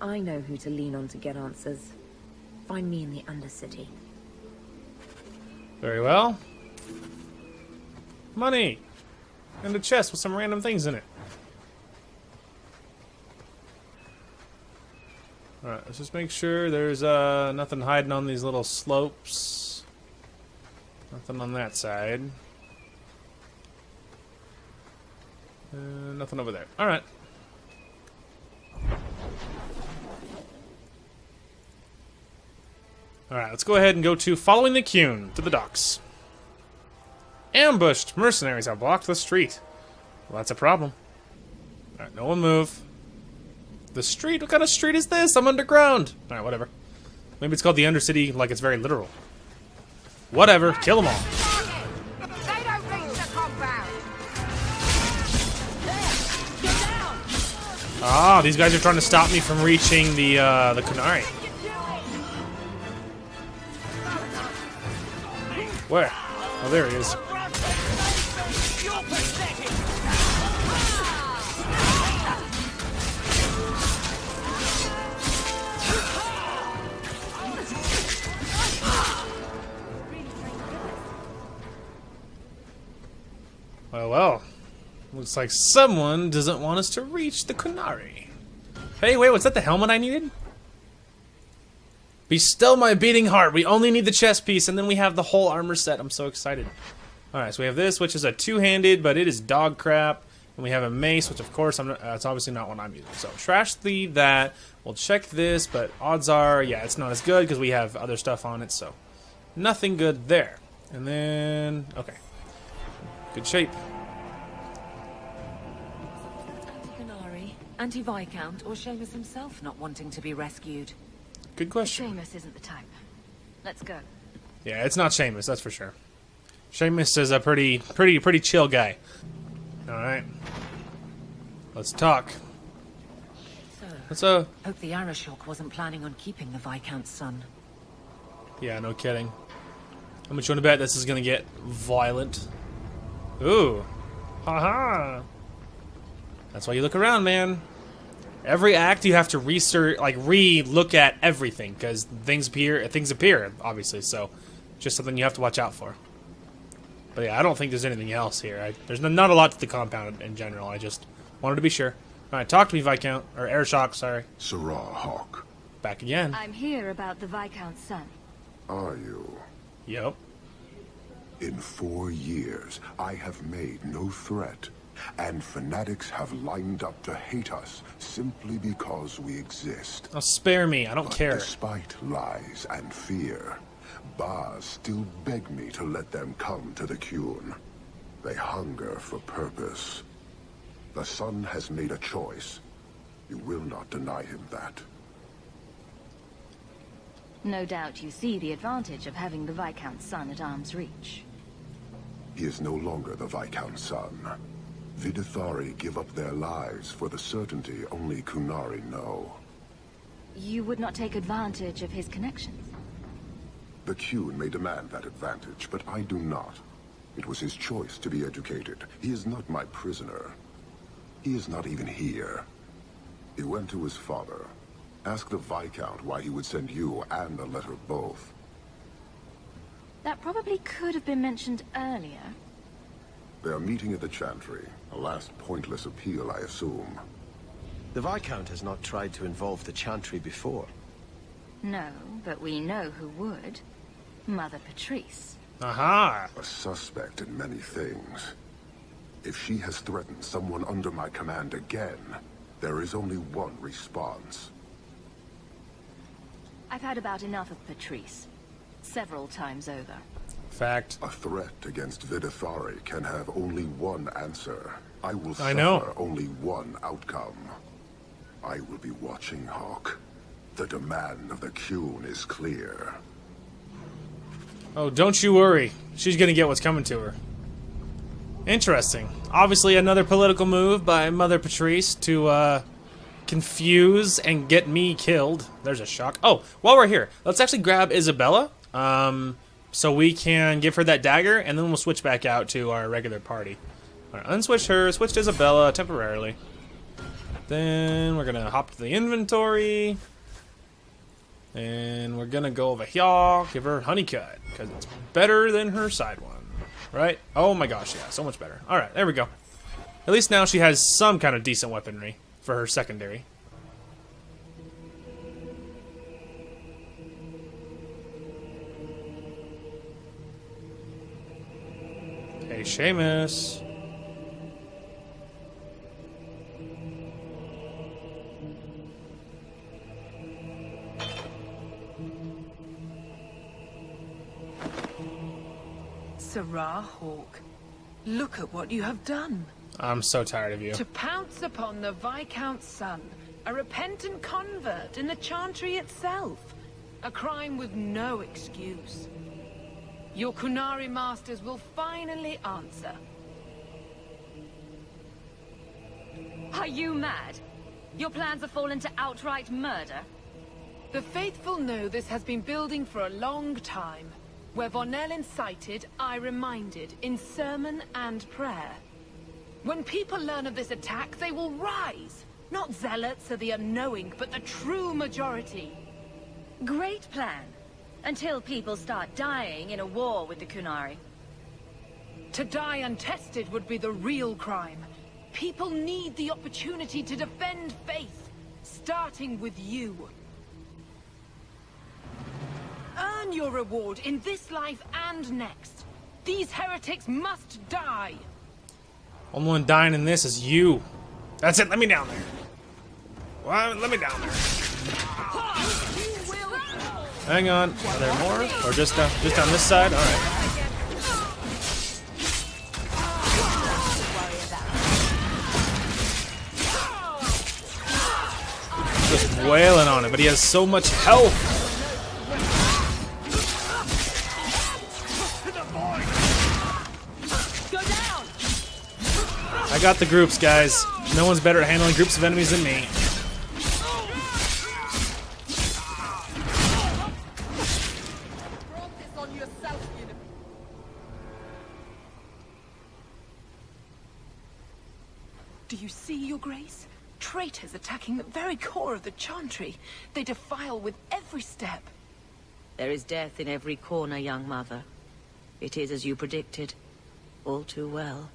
I know who to lean on to get answers. Find me in the Undercity. Very well. Money! And a chest with some random things in it. Alright, let's just make sure there's nothing hiding on these little slopes. Nothing on that side. Nothing over there. Alright. Alright, let's go ahead and go to following the Cune to the docks. Ambushed! Mercenaries have blocked the street. Well, that's a problem. Alright, no one move. The street? What kind of street is this? I'm underground! Alright, whatever. Maybe it's called the Undercity, like it's very literal. Whatever, kill them all. They don't reach the compound. Ah, these guys are trying to stop me from reaching the Kunari. Where? Oh, there he is. Well. Looks like someone doesn't want us to reach the Kunari. Hey, wait, was that the helmet I needed? Be still my beating heart. We only need the chest piece, and then we have the whole armor set. I'm so excited. Alright, so we have this, which is a two-handed, but it is dog crap. And we have a mace, which of course, it's obviously not what I'm using. So trash that. We'll check this, but odds are, yeah, it's not as good because we have other stuff on it, so nothing good there. And then, okay. Good shape. Anti-Canary, Anti-Viscount, or Seamus himself not wanting to be rescued? Good question. Seamus isn't the type. Let's go. Yeah, it's not Seamus, that's for sure. Seamus is a pretty chill guy. Alright. Let's talk. So, hope the Arashok wasn't planning on keeping the Viscount's son. Yeah, no kidding. How much you want to bet this is gonna get violent? Ooh. Haha. That's why you look around, man. Every act you have to research, like re-look at everything, because things appear, obviously, so just something you have to watch out for. But yeah, I don't think there's anything else here. There's not a lot to the compound in general. I just wanted to be sure. Alright, talk to me, Viscount. Or Arashok, sorry. Sarah Hawk. Back again. I'm here about the Viscount's son. Are you? Yep. In 4 years, I have made no threat, and fanatics have lined up to hate us simply because we exist. Oh, spare me. I don't care. Despite lies and fear, Baz still beg me to let them come to the Qun. They hunger for purpose. The son has made a choice. You will not deny him that. No doubt you see the advantage of having the Viscount's son at arm's reach. He is no longer the Viscount's son. Vidithari give up their lives for the certainty only Qunari know. You would not take advantage of his connections? The Qun may demand that advantage, but I do not. It was his choice to be educated. He is not my prisoner. He is not even here. He went to his father. Ask the Viscount why he would send you and a letter both. That probably could have been mentioned earlier. They are meeting at the Chantry. A last pointless appeal, I assume. The Viscount has not tried to involve the Chantry before. No, but we know who would. Mother Patrice. Aha! A suspect in many things. If she has threatened someone under my command again, there is only one response. I've had about enough of Patrice. Several times over. Fact. A threat against Vidithari can have only one answer. I will I know. suffer only one outcome. I will be watching, Hawk. The demand of the Qun is clear. Oh, don't you worry. She's gonna get what's coming to her. Interesting. Obviously another political move by Mother Patrice to confuse and get me killed. There's a shock. Oh, while we're here, let's actually grab Isabella. So we can give her that dagger, and then we'll switch back out to our regular party. All right, unswitch her, switch to Isabella temporarily. Then we're gonna hop to the inventory. And we're gonna go over here, give her Honeycut, because it's better than her side one. Right? Oh my gosh, yeah, so much better. Alright, there we go. At least now she has some kind of decent weaponry for her secondary. Hey, Seamus. Sarah Hawk, look at what you have done. I'm so tired of you. To pounce upon the Viscount's son, a repentant convert in the Chantry itself. A crime with no excuse. Your Qunari masters will finally answer. Are you mad? Your plans have fallen to outright murder? The faithful know this has been building for a long time. Where Vonel incited, I reminded, in sermon and prayer. When people learn of this attack, they will rise. Not zealots or the unknowing, but the true majority. Great plan. Until people start dying in a war with the Qunari. To die untested would be the real crime. People need the opportunity to defend faith, starting with you. Earn your reward in this life and next. These heretics must die! Only one dying in this is you. That's it, let me down there. Well, let me down there. Hang on. Are there more? Or just on this side? Alright. Just wailing on it, but he has so much health. I got the groups, guys. No one's better at handling groups of enemies than me. Do you see, Your Grace? Traitors attacking the very core of the Chantry. They defile with every step. There is death in every corner, young mother. It is as you predicted. All too well.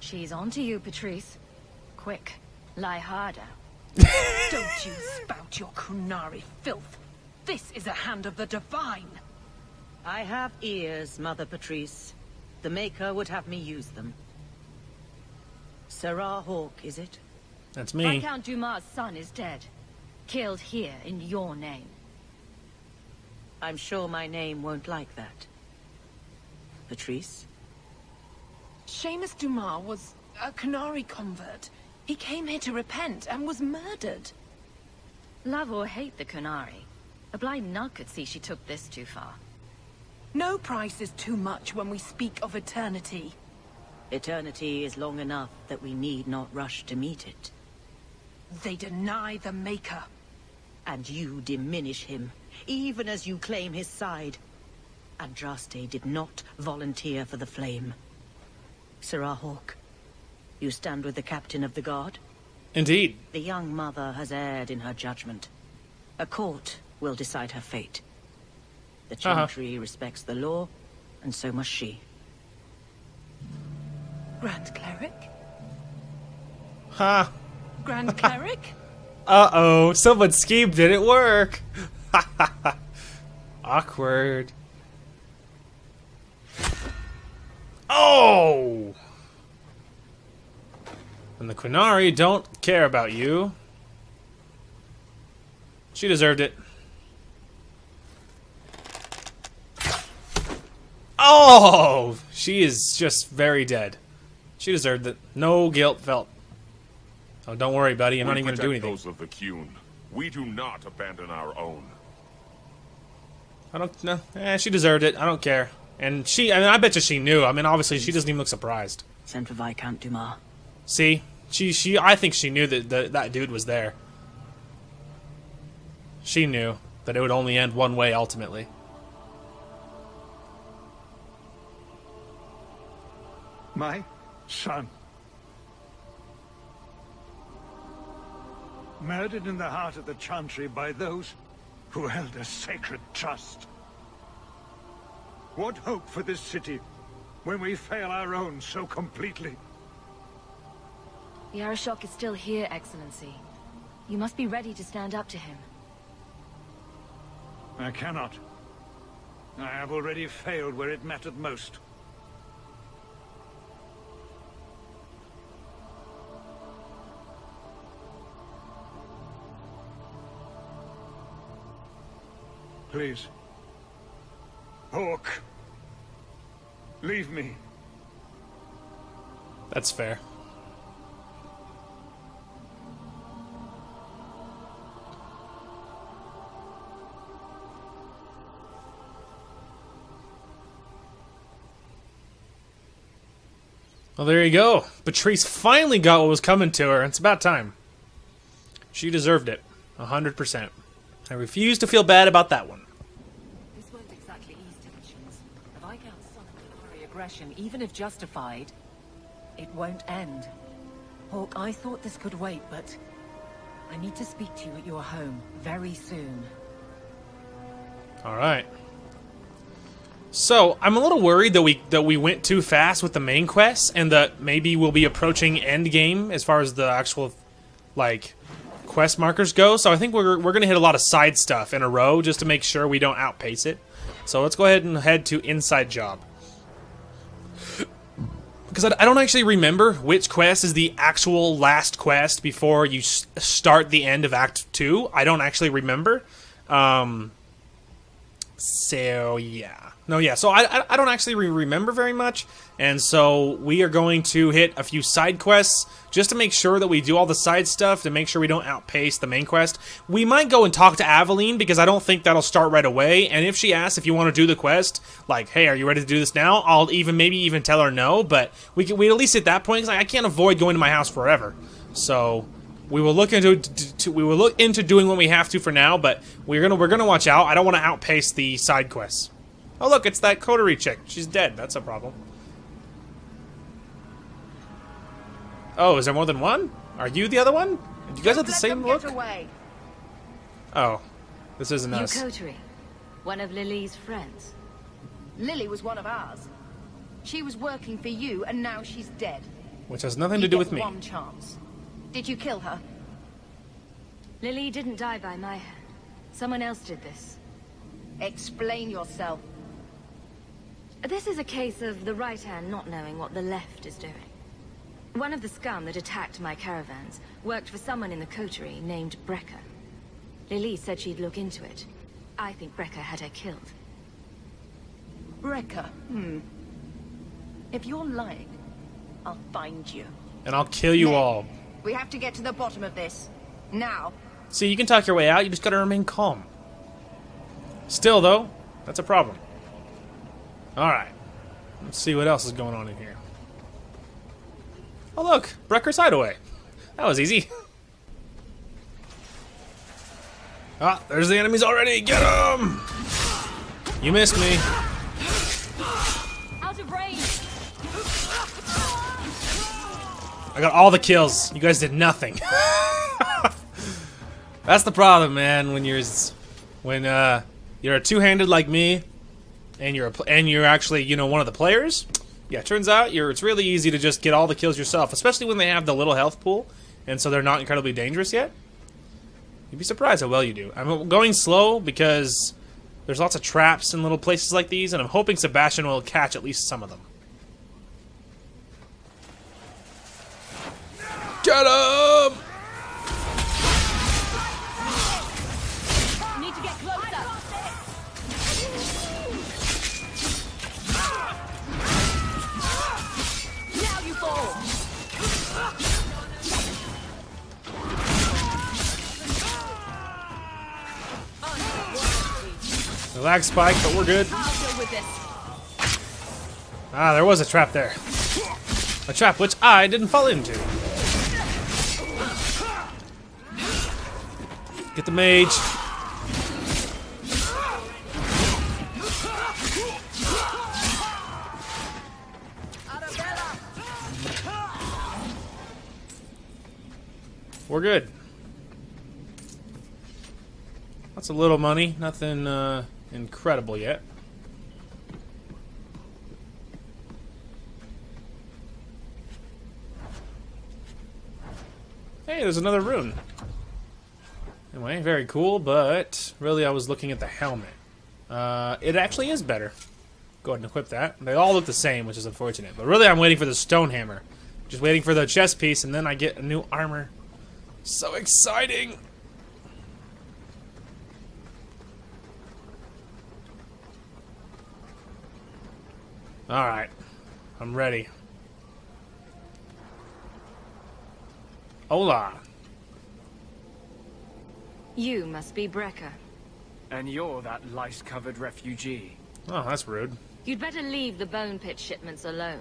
She's on to you, Patrice. Quick, lie harder. Don't you spout your Kunari filth. This is a hand of the Divine. I have ears, Mother Patrice. The Maker would have me use them. Sarah Hawke, is it? That's me. Viscount Dumas' son is dead. Killed here in your name. I'm sure my name won't like that. Patrice? Seamus Dumas was a Kunari convert. He came here to repent and was murdered. Love or hate the Kunari, a blind nut could see she took this too far. No price is too much when we speak of eternity. Eternity is long enough that we need not rush to meet it. They deny the Maker. And you diminish him, even as you claim his side. Andraste did not volunteer for the flame. Sarah Hawke, you stand with the captain of the guard? Indeed. The young mother has erred in her judgment. A court will decide her fate. The Chantry respects the law, and so must she. Grand Cleric? Ha. Grand Cleric? Uh-oh, someone schemed, did it work? Awkward. Oh! And the Qunari don't care about you. She deserved it. Oh! She is just very dead. She deserved it. No guilt felt. Oh, don't worry, buddy. I'm not even going to do anything. Those of the Qun. We do not abandon our own. I don't know. She deserved it. I don't care. And she, I bet you she knew. I mean, obviously, she doesn't even look surprised. Sent for Viscount Dumas. See? I think she knew that that dude was there. She knew that it would only end one way, ultimately. My son. Murdered in the heart of the Chantry by those who held a sacred trust. What hope for this city when we fail our own so completely? The Arashok is still here, Excellency. You must be ready to stand up to him. I cannot. I have already failed where it mattered most. Please. Hawke. Leave me. That's fair. Well, there you go. Patrice finally got what was coming to her. It's about time. She deserved it. 100%. I refuse to feel bad about that one. This won't exactly ease tensions. The Viscount's son of Kunari aggression, even if justified, it won't end. Hawke, I thought this could wait, but I need to speak to you at your home very soon. All right. So I'm a little worried that we went too fast with the main quests, and that maybe we'll be approaching end game as far as the actual, like, quest markers go. So I think we're going to hit a lot of side stuff in a row just to make sure we don't outpace it. So let's go ahead and head to inside job. Because I don't actually remember which quest is the actual last quest before you start the end of Act 2. I don't actually remember. So, yeah. No, yeah, so I don't actually remember very much, and so we are going to hit a few side quests just to make sure that we do all the side stuff to make sure we don't outpace the main quest. We might go and talk to Aveline because I don't think that'll start right away, and if she asks if you want to do the quest, like, hey, are you ready to do this now? I'll maybe even tell her no, but we at least at that point, because I can't avoid going to my house forever. So we will look into doing what we have to for now, but we're gonna watch out. I don't want to outpace the side quests. Oh look, it's that coterie chick. She's dead. That's a problem. Oh, is there more than one? Are you the other one? Do you guys have the same look? Oh, this isn't us. You coterie, one of Lily's friends. Lily was one of ours. She was working for you, and now she's dead. Which has nothing to do with me. One chance. Did you kill her? Lily didn't die by my hand. Someone else did this. Explain yourself. This is a case of the right hand not knowing what the left is doing. One of the scum that attacked my caravans worked for someone in the coterie named Brecker. Lily said she'd look into it. I think Brecker had her killed. Brecker? If you're lying, I'll find you. And I'll kill you all. We have to get to the bottom of this. Now. See, you can talk your way out, you just gotta remain calm. Still, though, that's a problem. Alright. Let's see what else is going on in here. Oh look, Brecker's Hideaway. That was easy. Ah, there's the enemies already. Get them! You missed me. Out of range. I got all the kills. You guys did nothing. That's the problem, man. When you're a two-handed like me, and you're actually, you know, one of the players. Yeah, it turns out it's really easy to just get all the kills yourself, especially when they have the little health pool, and so they're not incredibly dangerous yet. You'd be surprised how well you do. I'm going slow because there's lots of traps in little places like these, and I'm hoping Sebastian will catch at least some of them. Get him! Need to get closer. Now you fall. The lag spike, but we're good. I'll deal with this. Ah, there was a trap there. A trap which I didn't fall into. Get the mage. We're good. That's a little money. Nothing incredible yet. Hey, there's another rune. Anyway, very cool, but really I was looking at the helmet. It actually is better. Go ahead and equip that. They all look the same, which is unfortunate. But really I'm waiting for the stone hammer. Just waiting for the chest piece, and then I get a new armor. So exciting! Alright. I'm ready. Hola. You must be Brecker. And you're that lice-covered refugee. Oh, that's rude. You'd better leave the bone pit shipments alone.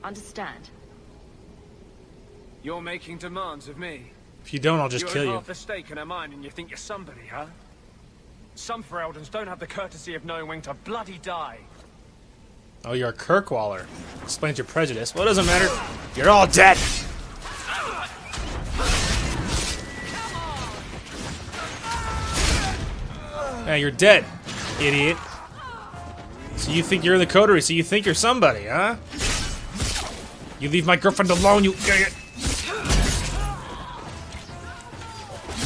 Understand? You're making demands of me. If you don't, I'll just kill You're you. half the stake in a mine and you think you're somebody, huh? Some Fereldans don't have the courtesy of knowing when to bloody die. Oh, you're a Kirkwaller. Explains your prejudice. Well, it doesn't matter. You're all dead! Hey, you're dead, idiot. So you think you're in the coterie, so you think you're somebody, huh? You leave my girlfriend alone, you idiot!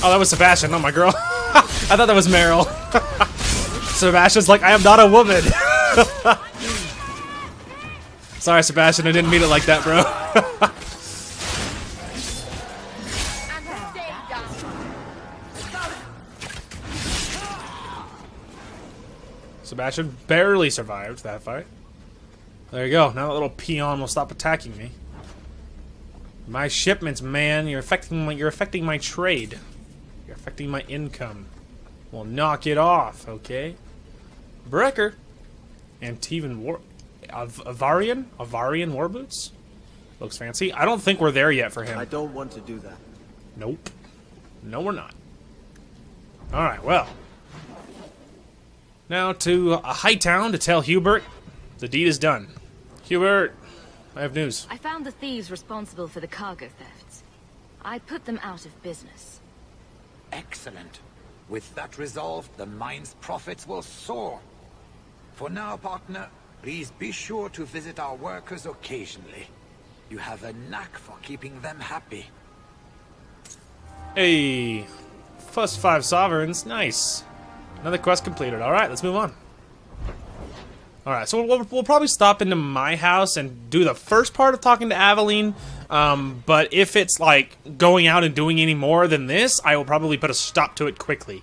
Oh, that was Sebastian, not my girl. I thought that was Merrill. Sebastian's like, I am not a woman. Sorry, Sebastian, I didn't mean it like that, bro. Sebastian barely survived that fight. There you go. Now that little peon will stop attacking me. My shipments, man. You're affecting my trade. You're affecting my income. Well, knock it off, okay? Brecker. Antivan Avarian war boots? Looks fancy. I don't think we're there yet for him. I don't want to do that. Nope. No, we're not. Alright, well. Now to Hightown to tell Hubert the deed is done. Hubert, I have news. I found the thieves responsible for the cargo thefts. I put them out of business. Excellent. With that resolved, the mine's profits will soar. For now, partner, please be sure to visit our workers occasionally. You have a knack for keeping them happy. Hey, first 5 sovereigns, nice. Another quest completed. Alright, let's move on. Alright, so we'll probably stop into my house and do the first part of talking to Aveline. But if it's like going out and doing any more than this, I will probably put a stop to it quickly.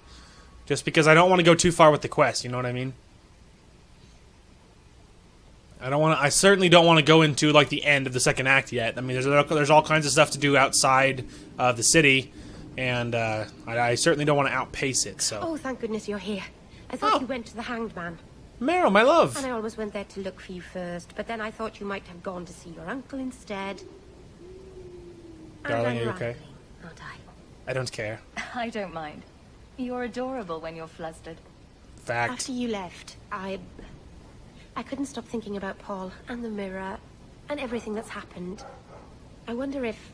Just because I don't want to go too far with the quest, you know what I mean? I certainly don't want to go into like the end of the second act yet. I mean, there's all kinds of stuff to do outside of the city. And I certainly don't want to outpace it, so... Oh, thank goodness you're here. I thought you went to the Hanged Man. Merrill, my love! And I always went there to look for you first, but then I thought you might have gone to see your uncle instead. Darling, are you okay? Aren't I? I don't care. I don't mind. You're adorable when you're flustered. Fact. After you left, I couldn't stop thinking about Paul, and the mirror, and everything that's happened. I wonder if...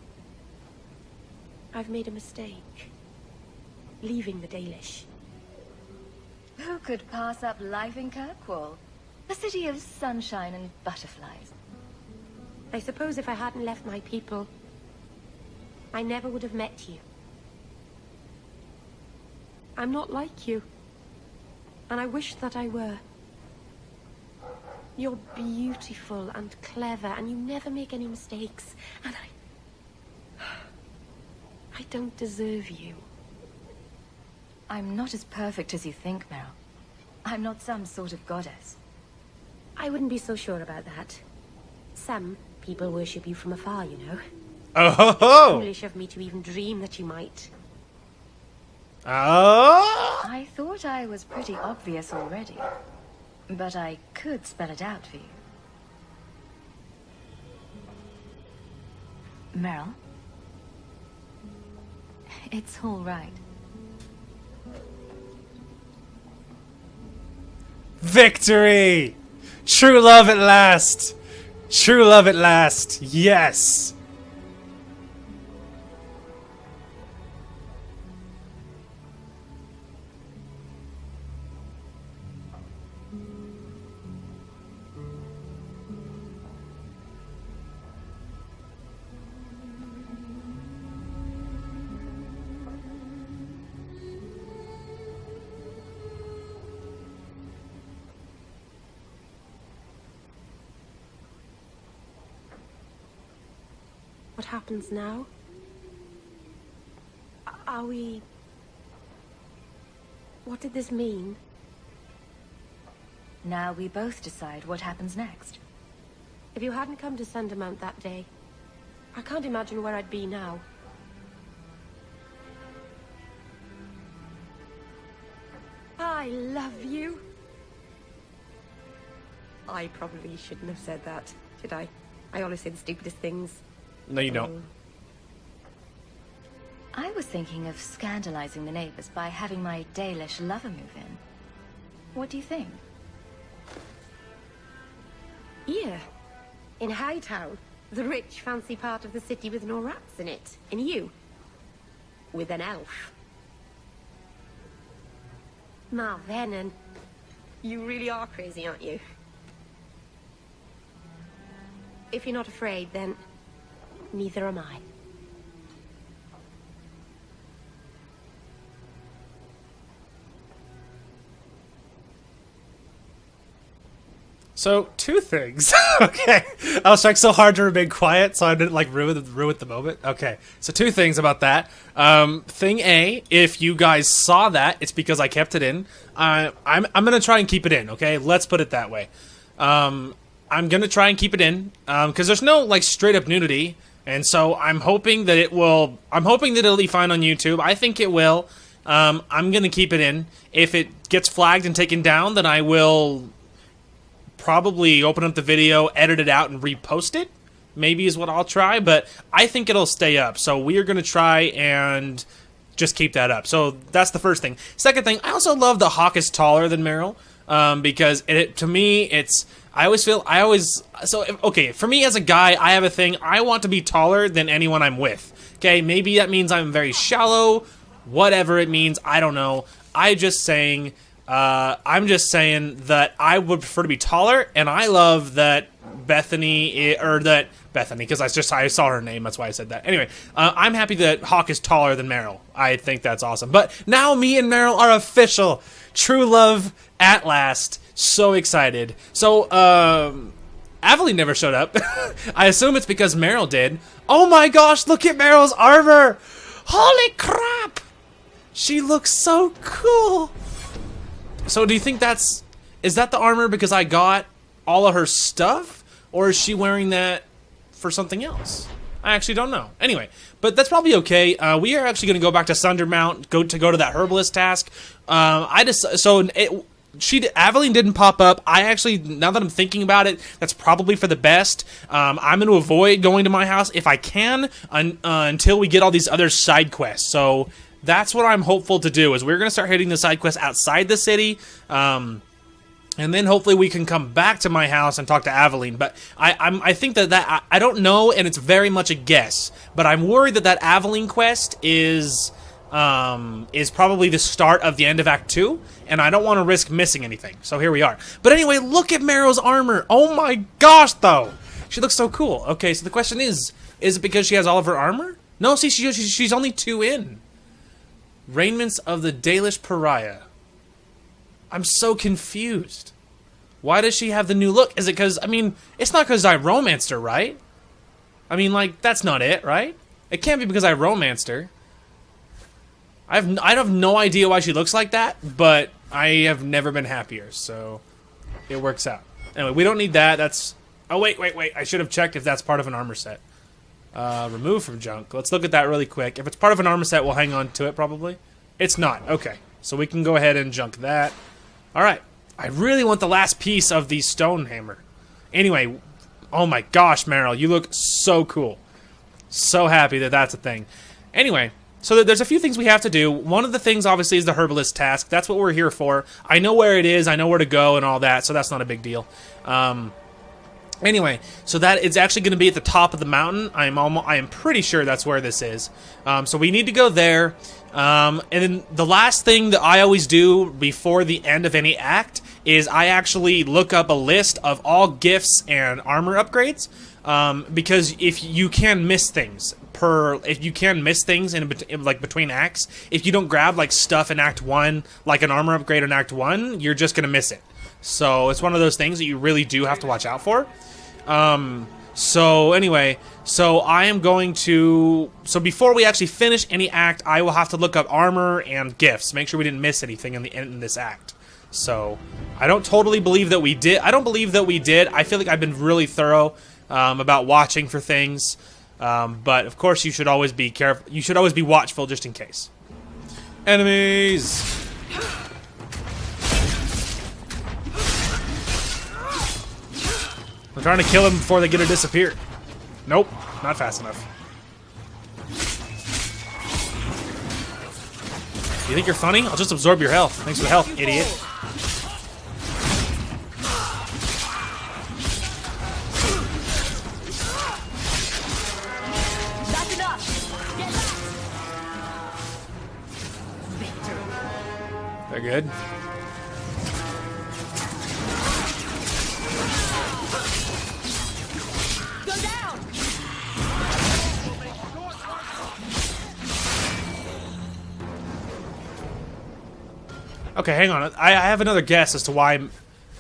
I've made a mistake. Leaving the Dalish. Who could pass up life in Kirkwall? A city of sunshine and butterflies. I suppose if I hadn't left my people, I never would have met you. I'm not like you. And I wish that I were. You're beautiful and clever, and you never make any mistakes. And I don't deserve you. I'm not as perfect as you think, Merrill. I'm not some sort of goddess. I wouldn't be so sure about that. Some people worship you from afar, you know. Oh ho ho! Foolish of me to even dream that you might. Oh! I thought I was pretty obvious already. But I could spell it out for you. Merrill? It's all right. Victory! True love at last! True love at last! Yes! What happens now? Are we... What did this mean? Now we both decide what happens next. If you hadn't come to Sundermount that day, I can't imagine where I'd be now. I love you. I probably shouldn't have said that, did I? I always say the stupidest things. No, you don't. I was thinking of scandalizing the neighbors by having my Dalish lover move in. What do you think? Here, in Hightown, the rich, fancy part of the city with no rats in it. And you, with an elf. Now then, you really are crazy, aren't you? If you're not afraid, then neither am I. So, two things. Okay. I was trying so hard to remain quiet so I didn't, like, ruin the moment. Okay. So, two things about that. Thing A, if you guys saw that, it's because I kept it in. I'm going to try and keep it in, okay? Let's put it that way. I'm going to try and keep it in, because there's no, like, straight-up nudity. And so, I'm hoping that it'll be fine on YouTube. I think it will. I'm going to keep it in. If it gets flagged and taken down, then I will probably open up the video, edit it out, and repost it. Maybe is what I'll try, but I think it'll stay up. So we are going to try and just keep that up. So that's the first thing. Second thing, I also love that Hawk is taller than Merrill, because to me, okay, for me as a guy, I have a thing. I want to be taller than anyone I'm with. Okay, maybe that means I'm very shallow, whatever it means, I don't know. I'm just saying that I would prefer to be taller, and I love that Bethany, because I saw her name, that's why I said that. Anyway, I'm happy that Hawk is taller than Merrill. I think that's awesome. But now me and Merrill are official. True love at last. So excited. So, Aveline never showed up. I assume it's because Merrill did. Oh my gosh, look at Merrill's armor! Holy crap! She looks so cool! So do you think is that the armor because I got all of her stuff? Or is she wearing that for something else? I actually don't know. Anyway, but that's probably okay. We are actually going to go back to Sundermount, go to that herbalist task. Aveline didn't pop up. I actually, now that I'm thinking about it, that's probably for the best. I'm going to avoid going to my house if I can until we get all these other side quests. So that's what I'm hopeful to do, is we're going to start hitting the side quests outside the city, and then hopefully we can come back to my house and talk to Aveline. But I think that I don't know, and it's very much a guess, but I'm worried that Aveline quest is probably the start of the end of Act 2, and I don't want to risk missing anything. So here we are. But anyway, look at Merrill's armor. Oh my gosh, though. She looks so cool. Okay, so the question is it because she has all of her armor? No, see, she's only 2 in. Raiments of the Dalish Pariah. I'm so confused. Why does she have the new look? Is it because, I mean, it's not because I romanced her, right? I mean, like, that's not it, right? It can't be because I romanced her. I have no idea why she looks like that, but I have never been happier, so it works out. Anyway, we don't need that. That's... Oh, wait. I should have checked if that's part of an armor set. Remove from junk. Let's look at that really quick. If it's part of an armor set, we'll hang on to it, probably. It's not. Okay. So we can go ahead and junk that. Alright. I really want the last piece of the stone hammer. Anyway, oh my gosh, Merrill, you look so cool. So happy that that's a thing. Anyway, so there's a few things we have to do. One of the things, obviously, is the herbalist task. That's what we're here for. I know where it is. I know where to go and all that, so that's not a big deal. Anyway, so that it's actually going to be at the top of the mountain. I am pretty sure that's where this is. So we need to go there. And then the last thing that I always do before the end of any act is I actually look up a list of all gifts and armor upgrades. Because if you can miss things in like between acts, if you don't grab like stuff in Act 1, like an armor upgrade in Act 1, you're just gonna miss it. So it's one of those things that you really do have to watch out for. So anyway, so I am going to... So before we actually finish any act, I will have to look up armor and gifts. Make sure we didn't miss anything in this act. So I don't totally believe that we did. I don't believe that we did. I feel like I've been really thorough about watching for things. But of course you should always be careful. You should always be watchful just in case. Enemies! I'm trying to kill them before they get to disappear. Nope, not fast enough. You think you're funny? I'll just absorb your health. Thanks for the health, idiot. That's enough. Get back. They're good. Okay, hang on. I have another guess as to why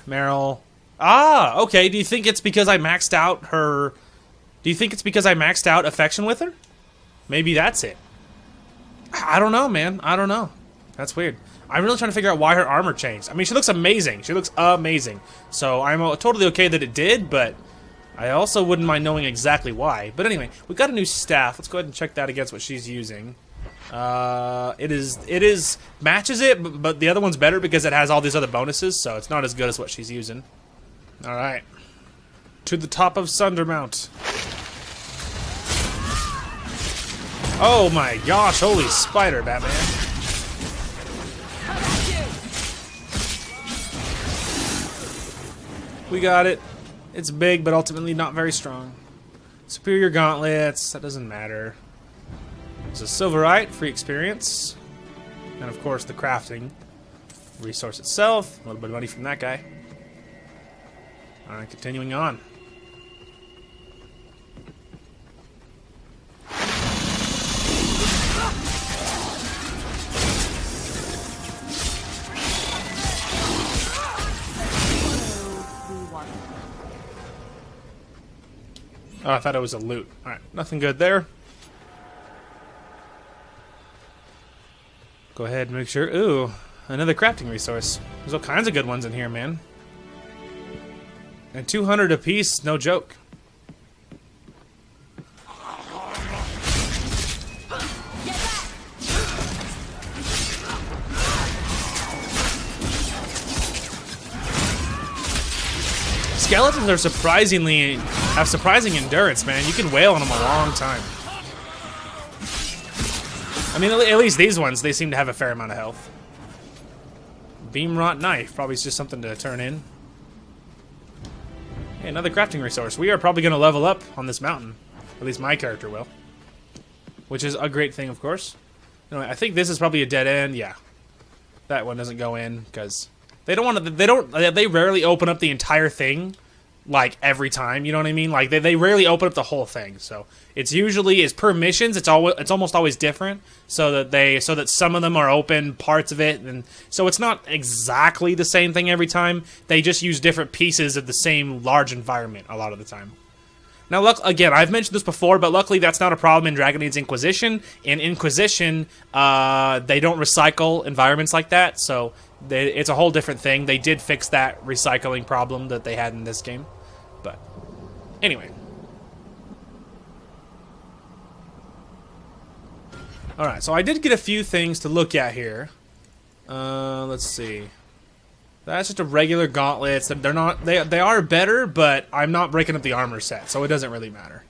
Merrill Ah, okay. Do you think it's because I maxed out her... Do you think it's because I maxed out affection with her? Maybe that's it. I don't know, man. I don't know. That's weird. I'm really trying to figure out why her armor changed. I mean, she looks amazing. She looks amazing. So I'm totally okay that it did, but I also wouldn't mind knowing exactly why. But anyway, we got a new staff. Let's go ahead and check that against what she's using. It is matches it, but the other one's better because it has all these other bonuses, so it's not as good as what she's using. All right, to the top of Sundermount. Oh my gosh! Holy spider, Batman! We got it. It's big, but ultimately not very strong. Superior gauntlets. That doesn't matter. There's a silverite, free experience, and of course the crafting resource itself. A little bit of money from that guy. All right, continuing on. Oh, I thought it was a loot. All right, nothing good there. Go ahead and make sure. Ooh, another crafting resource. There's all kinds of good ones in here, man. And 200 apiece, no joke. Skeletons are have surprising endurance, man. You can wail on them a long time. I mean, at least these ones, they seem to have a fair amount of health. Beam Rot Knife, probably just something to turn in. Hey, another crafting resource. We are probably going to level up on this mountain. At least my character will. Which is a great thing, of course. Anyway, I think this is probably a dead end. Yeah. That one doesn't go in, because they don't want to... They rarely open up the entire thing, like, every time, you know what I mean? Like, they rarely open up the whole thing, so... It's per missions, it's almost always different, so that some of them are open parts of it, and so it's not exactly the same thing every time. They just use different pieces of the same large environment a lot of the time. Now, again, I've mentioned this before, but luckily that's not a problem in Dragon Age Inquisition. In Inquisition, they don't recycle environments like that, so it's a whole different thing. They did fix that recycling problem that they had in this game, but anyway. Alright, so I did get a few things to look at here. Let's see. That's just a regular gauntlets. They're not. They are better, but I'm not breaking up the armor set, so it doesn't really matter.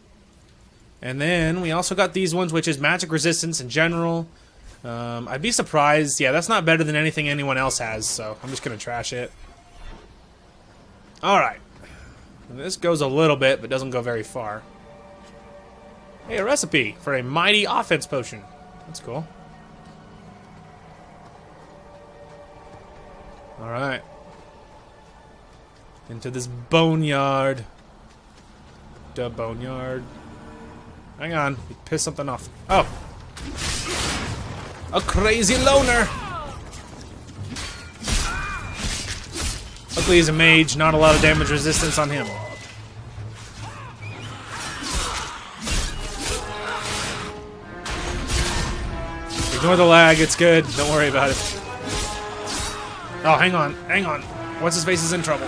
And then we also got these ones, which is magic resistance in general. I'd be surprised. Yeah, that's not better than anything anyone else has, so I'm just gonna trash it. Alright. This goes a little bit, but doesn't go very far. Hey, a recipe for a mighty offense potion. That's cool. Alright. Into this boneyard. The boneyard. Hang on. You pissed something off. Oh. A crazy loner. Luckily he's a mage. Not a lot of damage resistance on him. Ignore the lag, it's good. Don't worry about it. Oh, hang on, hang on. What's his face is in trouble.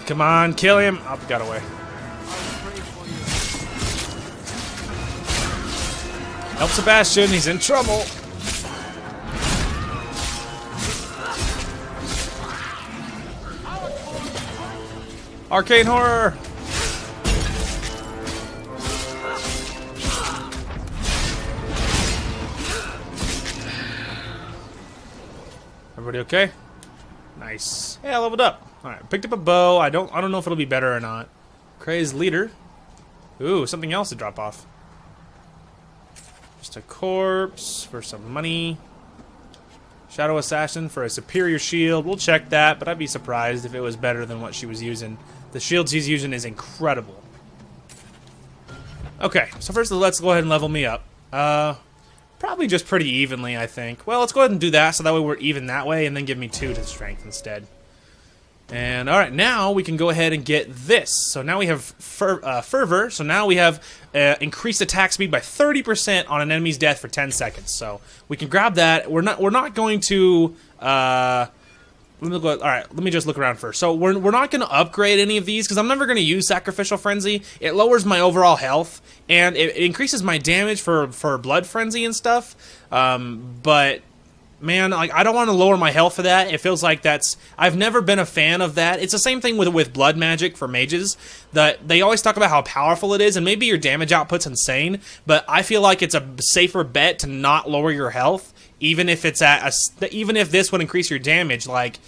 Come on, kill him. Oh, got away. Help Sebastian, he's in trouble. Arcane horror! Everybody okay? Nice. Hey, I leveled up. Alright, picked up a bow. I don't know if it'll be better or not. Crazed leader. Ooh, something else to drop off. Just a corpse for some money. Shadow Assassin for a superior shield. We'll check that, but I'd be surprised if it was better than what she was using. The shields he's using is incredible. Okay, so first let's go ahead and level me up. Probably just pretty evenly, I think. Well, let's go ahead and do that, so that way we're even that way, and then give me 2 to strength instead. And alright, now we can go ahead and get this. So now we have Fervor, so now we have increased attack speed by 30% on an enemy's death for 10 seconds. So we can grab that. We're not going to... Alright, let me just look around first. So we're not going to upgrade any of these, because I'm never going to use Sacrificial Frenzy. It lowers my overall health, and it increases my damage for Blood Frenzy and stuff. But... man, like, I don't want to lower my health for that. It feels like that's... I've never been a fan of that. It's the same thing with blood magic for mages. That they always talk about how powerful it is, and maybe your damage output's insane, but I feel like it's a safer bet to not lower your health, even if it's even if this would increase your damage. Like,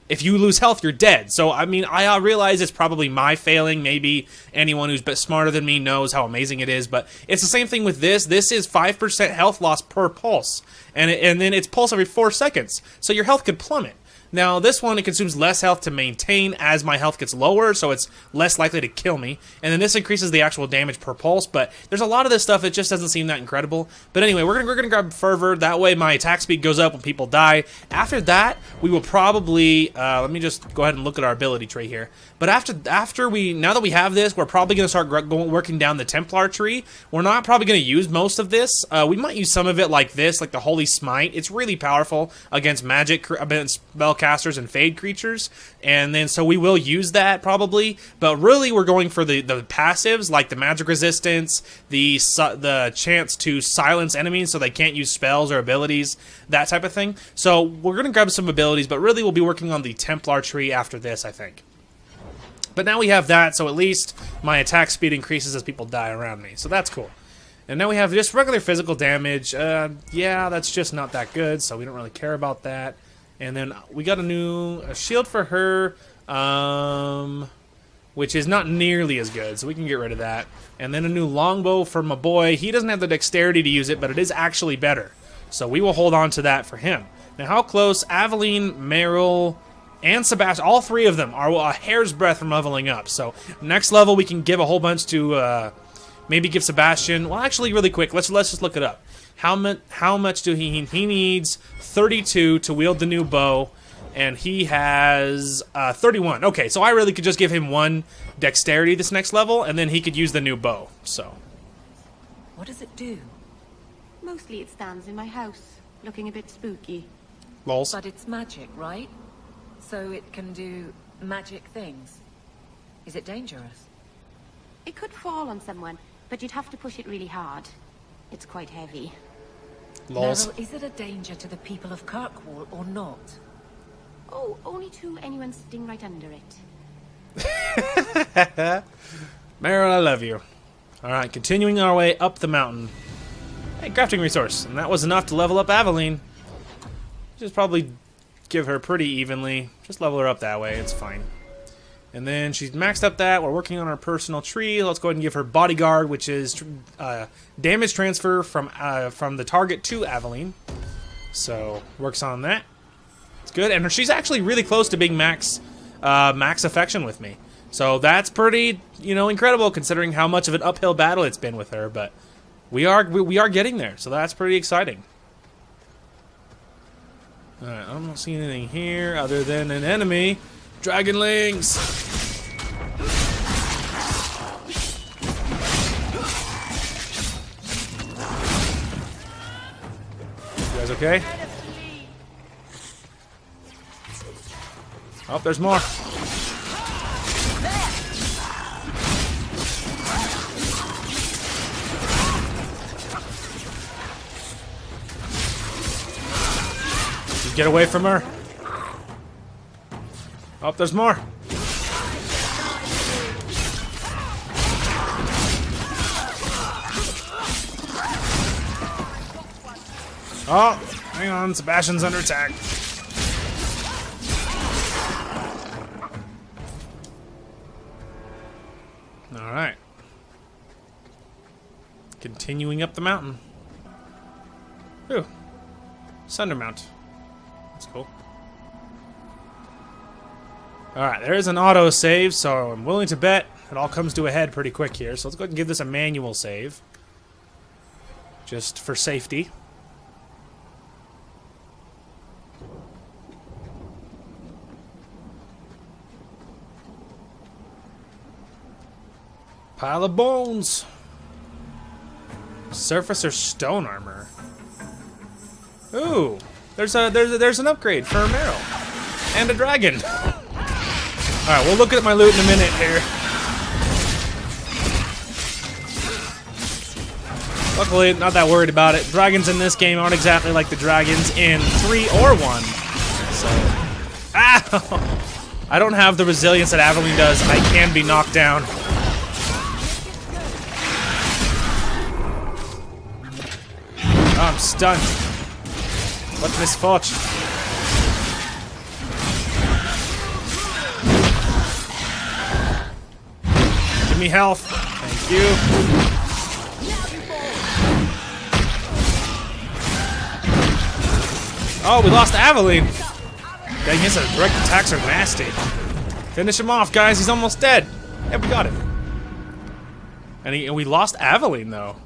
if you lose health, you're dead. So, I mean, I realize it's probably my failing. Maybe anyone who's smarter than me knows how amazing it is, but it's the same thing with this. This is 5% health loss per pulse, and then it's pulse every 4 seconds, so your health could plummet. Now, this one, it consumes less health to maintain as my health gets lower, so it's less likely to kill me. And then this increases the actual damage per pulse, but there's a lot of this stuff that just doesn't seem that incredible. But anyway, we're gonna grab Fervor. That way my attack speed goes up when people die. After that, we will probably... let me just go ahead and look at our ability tree here. But now that we have this, we're probably going to start working down the Templar tree. We're not probably going to use most of this. We might use some of it like this, like the Holy Smite. It's really powerful against spellcasters and Fade creatures. And then, so we will use that probably. But really, we're going for the passives, like the magic resistance, the chance to silence enemies so they can't use spells or abilities, that type of thing. So we're going to grab some abilities, but really we'll be working on the Templar tree after this, I think. But now we have that, so at least my attack speed increases as people die around me. So that's cool. And now we have just regular physical damage. Yeah, that's just not that good, so we don't really care about that. And then we got a shield for her, which is not nearly as good, so we can get rid of that. And then a new longbow for my boy. He doesn't have the dexterity to use it, but it is actually better. So we will hold on to that for him. Now, how close? Aveline, Merrill... and Sebastian, all 3 of them are a hair's breadth from leveling up. So next level, we can give a whole bunch to maybe give Sebastian. Well, actually, really quick, let's just look it up. How much do he needs 32 to wield the new bow, and he has 31. Okay, so I really could just give him 1 dexterity this next level, and then he could use the new bow. So what does it do? Mostly it stands in my house, looking a bit spooky. Lols. But it's magic, right? So it can do magic things. Is it dangerous? It could fall on someone, but you'd have to push it really hard. It's quite heavy. Merrill, is it a danger to the people of Kirkwall or not? Oh, only to anyone sitting right under it. Merrill, I love you. Alright, continuing our way up the mountain. Hey, crafting resource. And that was enough to level up Aveline. Just probably... give her pretty evenly. Just level her up that way. It's fine. And then she's maxed up that. We're working on our personal tree. Let's go ahead and give her Bodyguard, which is damage transfer from the target to Aveline. So works on that. It's good. And she's actually really close to being max affection with me. So that's pretty, incredible considering how much of an uphill battle it's been with her. But we are getting there. So that's pretty exciting. Alright, I don't see anything here other than an enemy. Dragonlings! You guys okay? Oh, there's more. Get away from her. Oh, there's more. Oh, hang on. Sebastian's under attack. Alright. Continuing up the mountain. Ooh. Sundermount. That's cool. Alright, there is an auto save, so I'm willing to bet it all comes to a head pretty quick here. So let's go ahead and give this a manual save. Just for safety. Pile of bones. Surface or stone armor. Ooh, there's an upgrade for Merrill and a dragon. All right, we'll look at my loot in a minute here. Luckily, not that worried about it. Dragons in this game aren't exactly like the dragons in 3 or 1. So, ow! I don't have the resilience that Aveline does. I can be knocked down. Oh, I'm stunned. What misfortune. Give me health. Thank you. Oh, we lost Aveline. Dang, his direct attacks are nasty. Finish him off, guys. He's almost dead. Yeah, we got him. And we lost Aveline, though.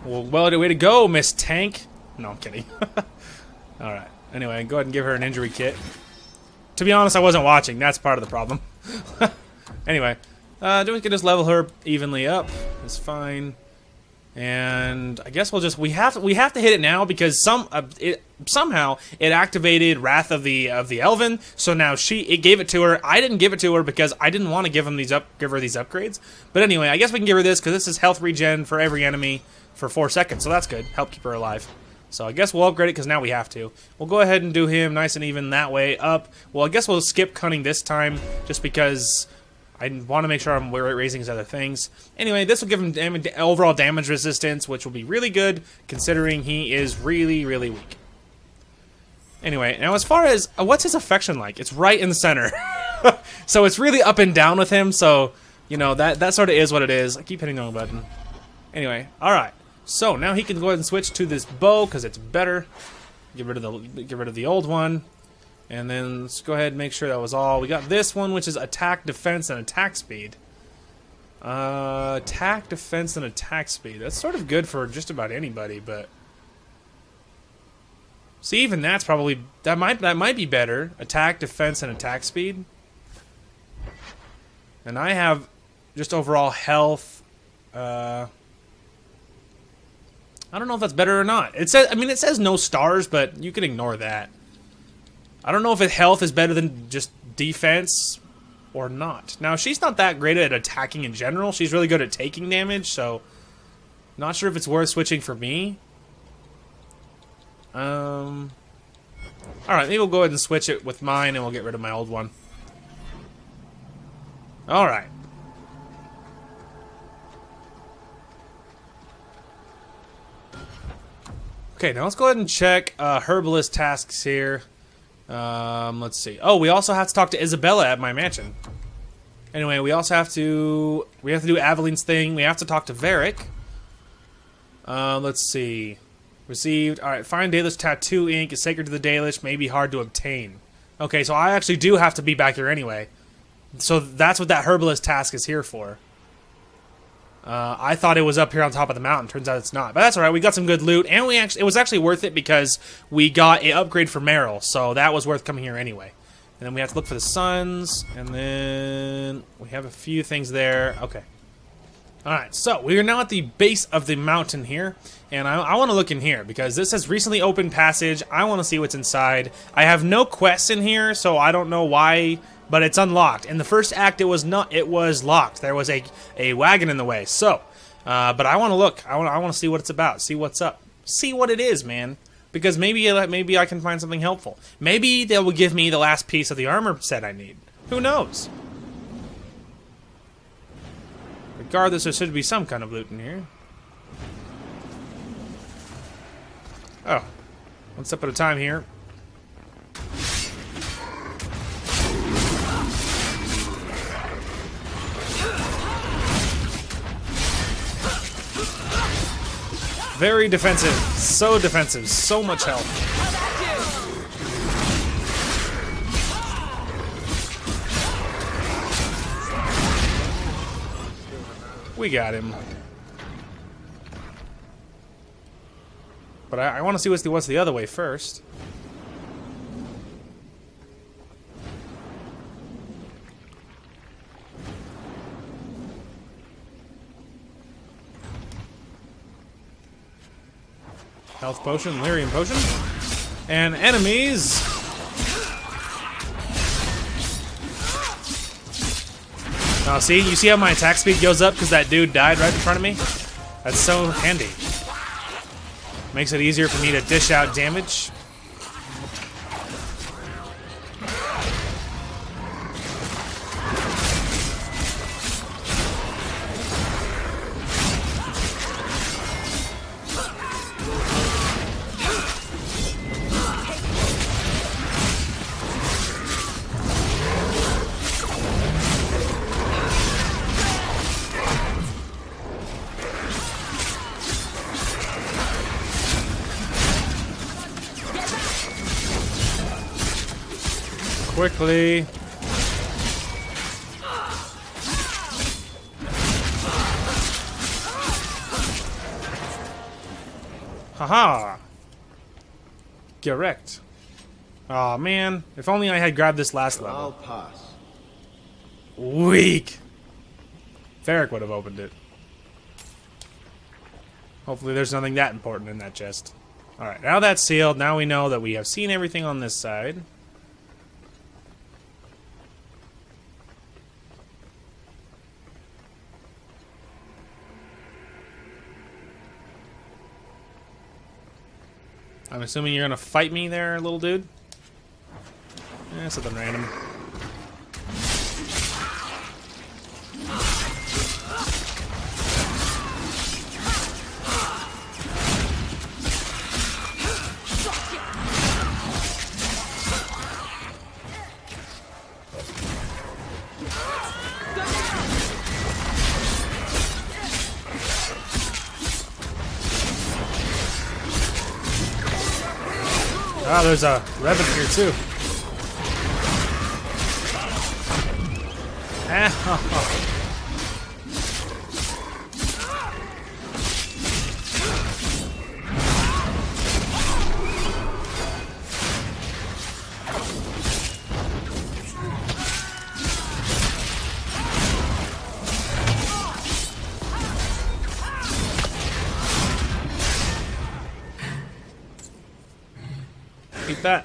Well, way to go, Miss Tank. No, I'm kidding. Alright. Anyway, go ahead and give her an injury kit. To be honest, I wasn't watching. That's part of the problem. Anyway, we can just level her evenly up. It's fine. And I guess we have to hit it now because somehow it activated Wrath of the Elven. So now it gave it to her. I didn't give it to her because I didn't want to give her these upgrades. But anyway, I guess we can give her this because this is health regen for every enemy for 4 seconds. So that's good. Help keep her alive. So I guess we'll upgrade it because now we have to. We'll go ahead and do him nice and even that way up. Well, I guess we'll skip cunning this time just because I want to make sure I'm raising his other things. Anyway, this will give him overall damage resistance, which will be really good considering he is really, really weak. Anyway, now as far as what's his affection like, it's right in the center. So it's really up and down with him. So you know that sort of is what it is. I keep hitting the wrong button. Anyway, all right. So now he can go ahead and switch to this bow because it's better. Get rid of the old one. And then let's go ahead and make sure that was all. We got this one, which is attack, defense, and attack speed. Attack, defense, and attack speed. That's sort of good for just about anybody, but see, even that's probably that might be better. Attack, defense, and attack speed. And I have just overall health. I don't know if that's better or not. It says no stars, but you can ignore that. I don't know if health is better than just defense or not. Now, she's not that great at attacking in general. She's really good at taking damage, so not sure if it's worth switching for me. Alright, maybe we'll go ahead and switch it with mine, and we'll get rid of my old one. Alright. Okay, now let's go ahead and check herbalist tasks here. Let's see. Oh, we also have to talk to Isabella at my mansion. Anyway, we have to do Aveline's thing. We have to talk to Varric. Let's see. Received. All right, find Dalish tattoo ink is sacred to the Dalish, may be hard to obtain. Okay, so I actually do have to be back here anyway. So that's what that herbalist task is here for. I thought it was up here on top of the mountain. Turns out it's not. But that's alright. We got some good loot. And it was actually worth it because we got an upgrade for Merrill. So that was worth coming here anyway. And then we have to look for the suns. And then we have a few things there. Okay. Alright, so we are now at the base of the mountain here. And I want to look in here because this has recently opened passage. I want to see what's inside. I have no quests in here, so I don't know why... But it's unlocked. In the first act, it was not. It was locked. There was a wagon in the way. So, but I want to look. I want to see what it's about. See what's up. See what it is, man. Because maybe I can find something helpful. Maybe they will give me the last piece of the armor set I need. Who knows? Regardless, there should be some kind of loot in here. Oh, one step at a time here. Very defensive. So defensive. So much health. We got him. But I want to see what's the other way first. Health potion, lyrium potion, and enemies. Oh, see? You see how my attack speed goes up because that dude died right in front of me? That's so handy. Makes it easier for me to dish out damage. Quickly. Haha. Correct. Aw, man. If only I had grabbed this last level. I'll pass. Weak. Varric would have opened it. Hopefully there's nothing that important in that chest. Alright, now that's sealed. Now we know that we have seen everything on this side. I'm assuming you're gonna fight me there, little dude? Something random. Oh, there's a Revan here too. Keep that.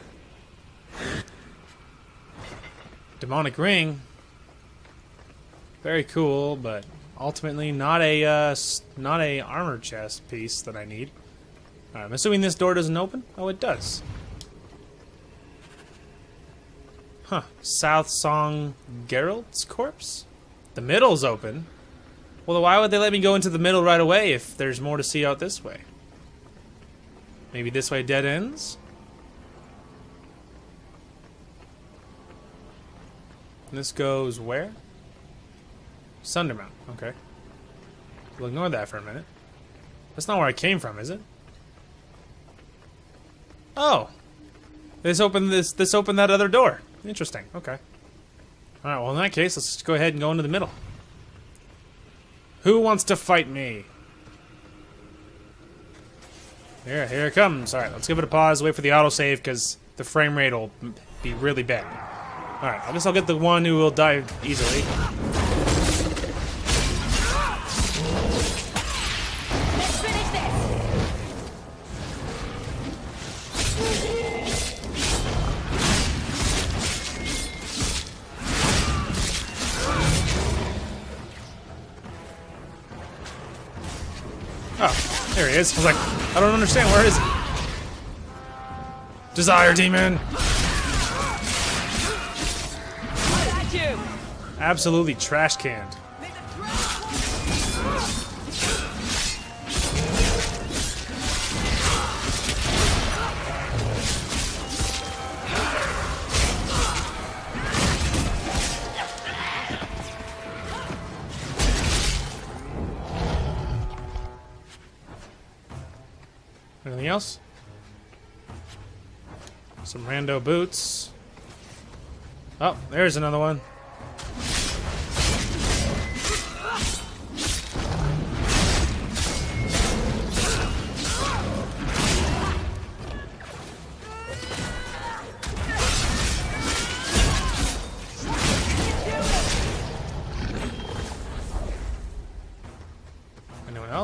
Demonic ring. Very cool, but ultimately not a armor chest piece that I need. I'm assuming this door doesn't open? Oh, it does. Huh. South Song Geralt's corpse? The middle's open. Well, why would they let me go into the middle right away if there's more to see out this way? Maybe this way dead ends? This goes where? Sundermount. Okay. We'll ignore that for a minute. That's not where I came from, is it? Oh! This opened that other door. Interesting. Okay. Alright, well in that case, let's just go ahead and go into the middle. Who wants to fight me? Here it comes. Alright, let's give it a pause, wait for the autosave, because the frame rate will be really bad. Alright, I guess I'll get the one who will die easily. Let's finish this. Oh, there he is. I was like, I don't understand. Where is he? Desire Demon! Absolutely trash canned. Anything else? Some rando boots. Oh, there's another one.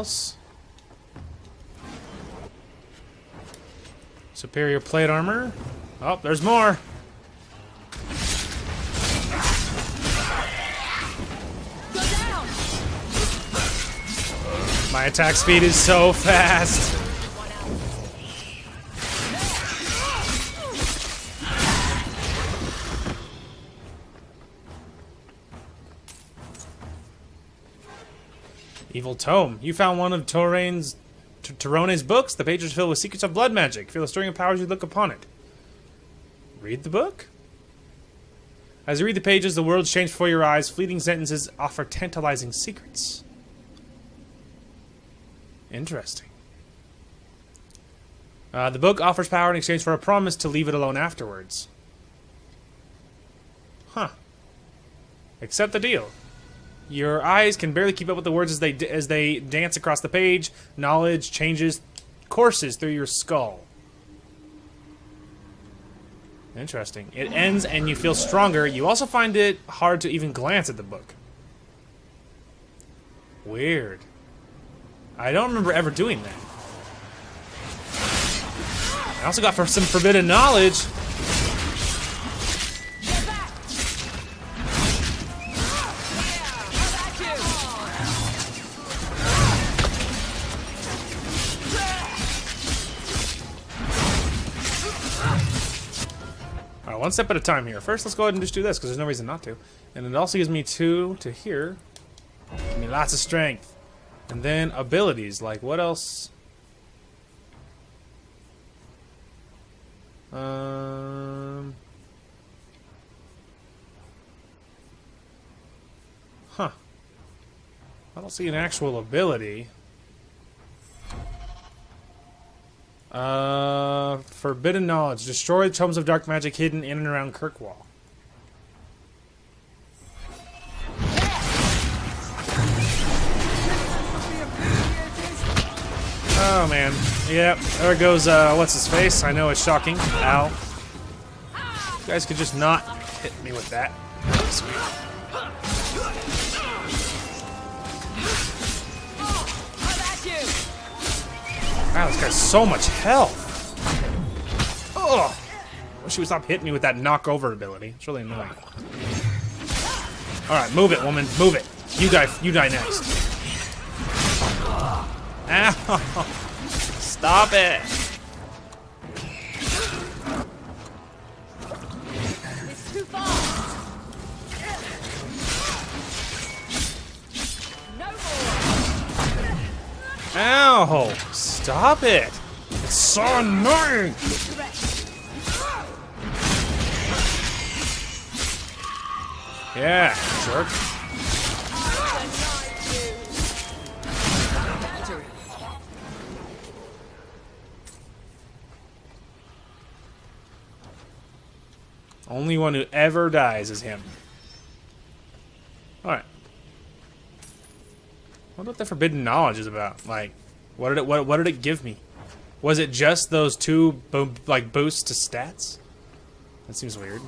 else? Superior plate armor. Oh, there's more. My attack speed is so fast. Evil Tome. You found one of Torone's books. The pages are filled with secrets of blood magic. Feel a stirring of powers you look upon it. Read the book? As you read the pages, the world's changed before your eyes. Fleeting sentences offer tantalizing secrets. Interesting. The book offers power in exchange for a promise to leave it alone afterwards. Huh. Accept the deal. Your eyes can barely keep up with the words as they dance across the page. Knowledge courses through your skull. Interesting. It ends and you feel stronger. You also find it hard to even glance at the book. Weird. I don't remember ever doing that. I also got some forbidden knowledge. Alright, one step at a time here. First, let's go ahead and just do this, because there's no reason not to. And it also gives me 2 to here. Give me lots of strength. And then abilities, like what else? Huh. I don't see an actual ability. Forbidden knowledge. Destroy tomes of dark magic hidden in and around Kirkwall. Oh man. Yep. There goes what's his face? I know it's shocking. Ow. You guys could just not hit me with that. Sweet. Wow, this guy's so much health. Ugh. Wish he would stop hitting me with that knockover ability. It's really annoying. Alright, move it, woman. Move it. You die next. Ow! Stop it! It's too far. No more. Ow! Stop it! It's so annoying! Yeah, jerk. Only one who ever dies is him. Alright. What what the forbidden knowledge is about? Like, what did it give me? Was it just those 2 boosts to stats? That seems weird.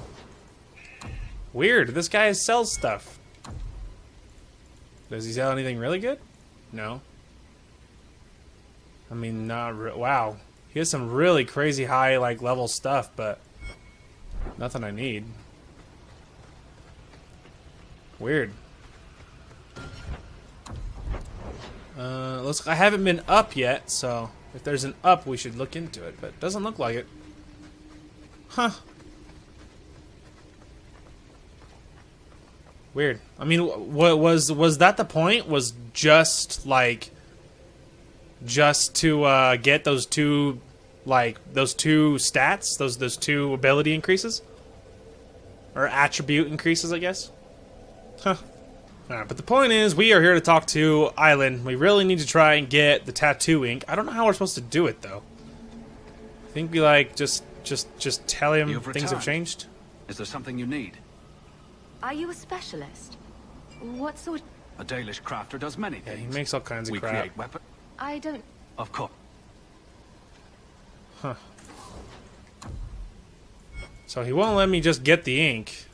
Weird. This guy sells stuff. Does he sell anything really good? No. I mean, not wow. He has some really crazy high level stuff, but nothing I need. Weird. I haven't been up yet, so if there's an up, we should look into it. But it doesn't look like it. Huh. Weird. I mean, what was that the point? Was just to get those 2 stats, those 2 ability increases, or attribute increases, I guess. Huh. Alright, but the point is, we are here to talk to Island. We really need to try and get the tattoo ink. I don't know how we're supposed to do it, though. I think we, just tell him things have changed. Is there something you need? Are you a specialist? What sort? A Dalish crafter does many things. Yeah, he makes all kinds of we crap. Create weapons. I don't... Of course. Huh. So he won't let me just get the ink.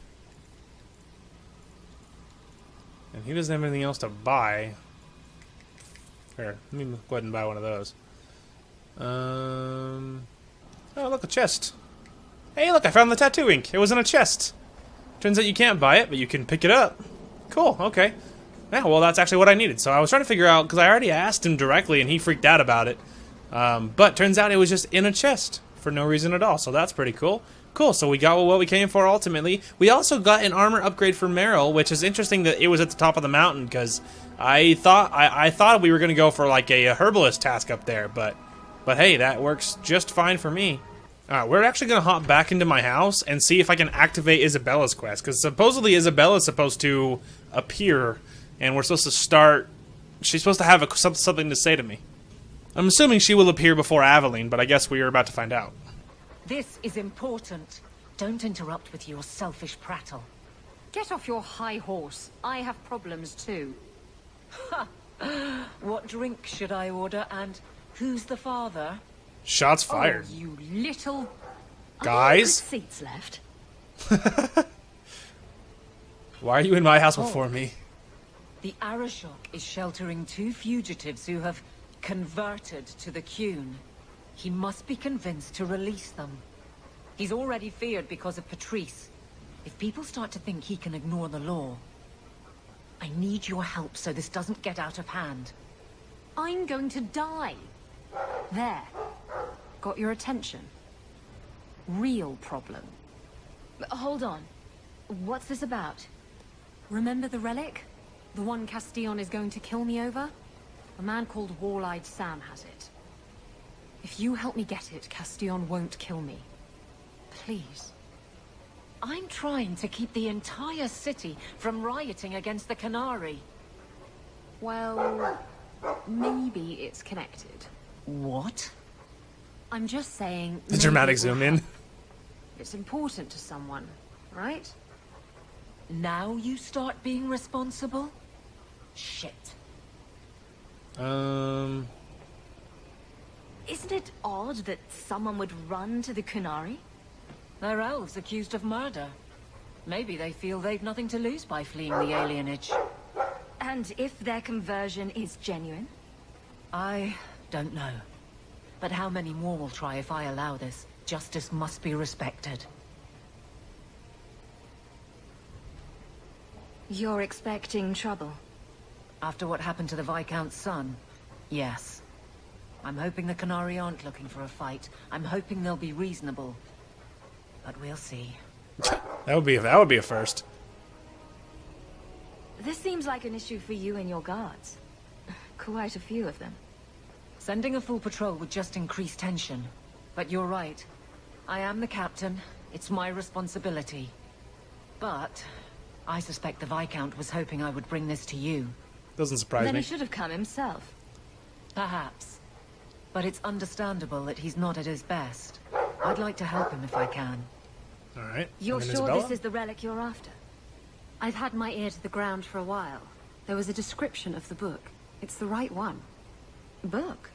And he doesn't have anything else to buy. Here, let me go ahead and buy one of those. Oh, look, a chest. Hey, look, I found the tattoo ink. It was in a chest. Turns out you can't buy it, but you can pick it up. Cool, okay. Yeah, well, that's actually what I needed. So I was trying to figure out, because I already asked him directly, and he freaked out about it. But turns out it was just in a chest for no reason at all. So that's pretty cool. Cool, so we got what we came for ultimately. We also got an armor upgrade for Merrill, which is interesting that it was at the top of the mountain, because I thought we were going to go for like a herbalist task up there, but hey, that works just fine for me. We're actually going to hop back into my house and see if I can activate Isabella's quest, because supposedly Isabella's supposed to appear, and we're supposed to start... She's supposed to have something to say to me. I'm assuming she will appear before Aveline, but I guess we are about to find out. This is important. Don't interrupt with your selfish prattle. Get off your high horse. I have problems too. Ha! What drink should I order, and who's the father? Shots fired. Oh, you little... Guys? Seats left. Why are you in my house before me? The Arashok is sheltering 2 fugitives who have converted to the Qun. He must be convinced to release them. He's already feared because of Patrice. If people start to think he can ignore the law, I need your help so this doesn't get out of hand. I'm going to die. There. Got your attention. Real problem. Hold on. What's this about? Remember the relic? The one Castillon is going to kill me over? A man called Wall-Eyed Sam has it. If you help me get it, Castillon won't kill me. Please. I'm trying to keep the entire city from rioting against the Canary. Well, maybe it's connected. What? I'm just saying... The dramatic zoom in. It's important to someone, right? Now you start being responsible? Shit. Isn't it odd that someone would run to the Canary? They're elves accused of murder. Maybe they feel they've nothing to lose by fleeing the alienage. And if their conversion is genuine? I don't know. But how many more will try if I allow this? Justice must be respected. You're expecting trouble? After what happened to the Viscount's son, yes. I'm hoping the Canary aren't looking for a fight. I'm hoping they'll be reasonable. But we'll see. That would be a first. This seems like an issue for you and your guards. Quite a few of them. Sending a full patrol would just increase tension. But you're right. I am the captain. It's my responsibility. But I suspect the Viscount was hoping I would bring this to you. Doesn't surprise me. Then he should have come himself. Perhaps. But it's understandable that he's not at his best. I'd like to help him if I can. Alright. You're sure Isabella? this is the relic you're after? I've had my ear to the ground for a while. There was a description of the book. It's the right one. Book?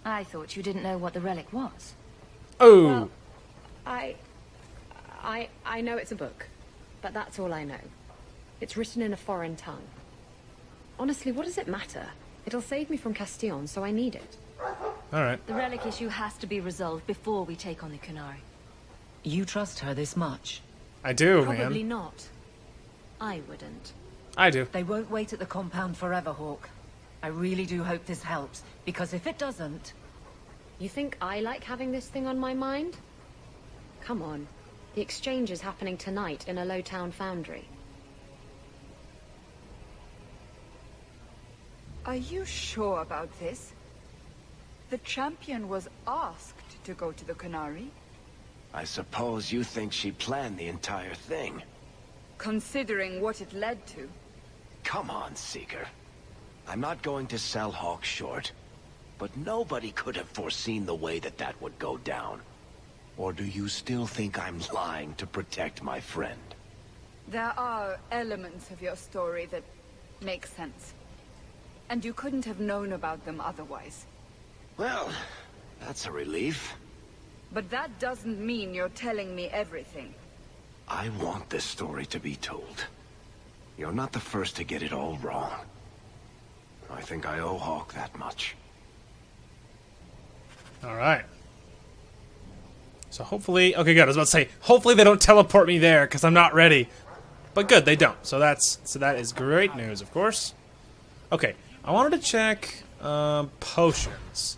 I thought you didn't know what the relic was. Oh! Well, I know it's a book. But that's all I know. It's written in a foreign tongue. Honestly, what does it matter? It'll save me from Castillon, so I need it. Alright. The relic issue has to be resolved before we take on the Canary. You trust her this much? I do, Probably man. not. I wouldn't. I do. They won't wait at the compound forever, Hawk. I really do hope this helps, because if it doesn't... You think I like having this thing on my mind? Come on. The exchange is happening tonight in a low-town foundry. Are you sure about this? The champion was asked to go to the Canary. I suppose you think she planned the entire thing. Considering what it led to. Come on, Seeker. I'm not going to sell Hawk short, but nobody could have foreseen the way that that would go down. Or do you still think I'm lying to protect my friend? There are elements of your story that make sense. And you couldn't have known about them otherwise. Well, that's a relief. But that doesn't mean you're telling me everything. I want this story to be told. You're not the first to get it all wrong. I think I owe Hawk that much. Alright. So hopefully... Okay, good. I was about to say, hopefully they don't teleport me there, because I'm not ready. But good, they don't. So that is great news, of course. Okay, I wanted to check potions.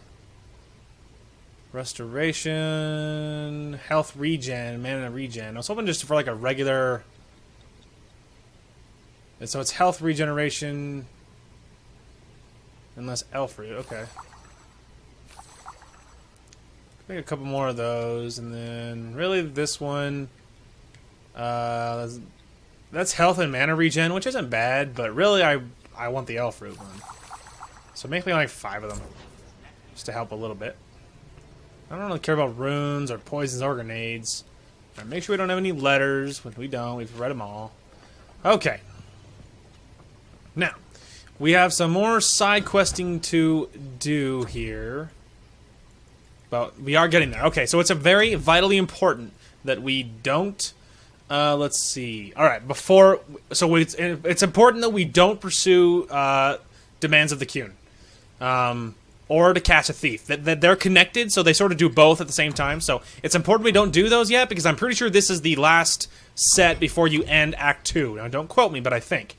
Restoration, health regen, mana regen. I was hoping just for like a regular... So it's health regeneration... Unless elf root, okay. Make a couple more of those, and then really this one... that's health and mana regen, which isn't bad, but really I want the elf root one. So make me like 5 of them. Just to help a little bit. I don't really care about runes or poisons or grenades. Right, make sure we don't have any letters, which we don't. We've read them all. Okay. Now, we have some more side questing to do here. But we are getting there. Okay, so it's a very vitally important that we don't... let's see. All right, before... So it's important that we don't pursue demands of the Qun. Or to catch a thief. That they're connected, so they sort of do both at the same time. So it's important we don't do those yet, because I'm pretty sure this is the last set before you end Act 2. Now, don't quote me, but I think.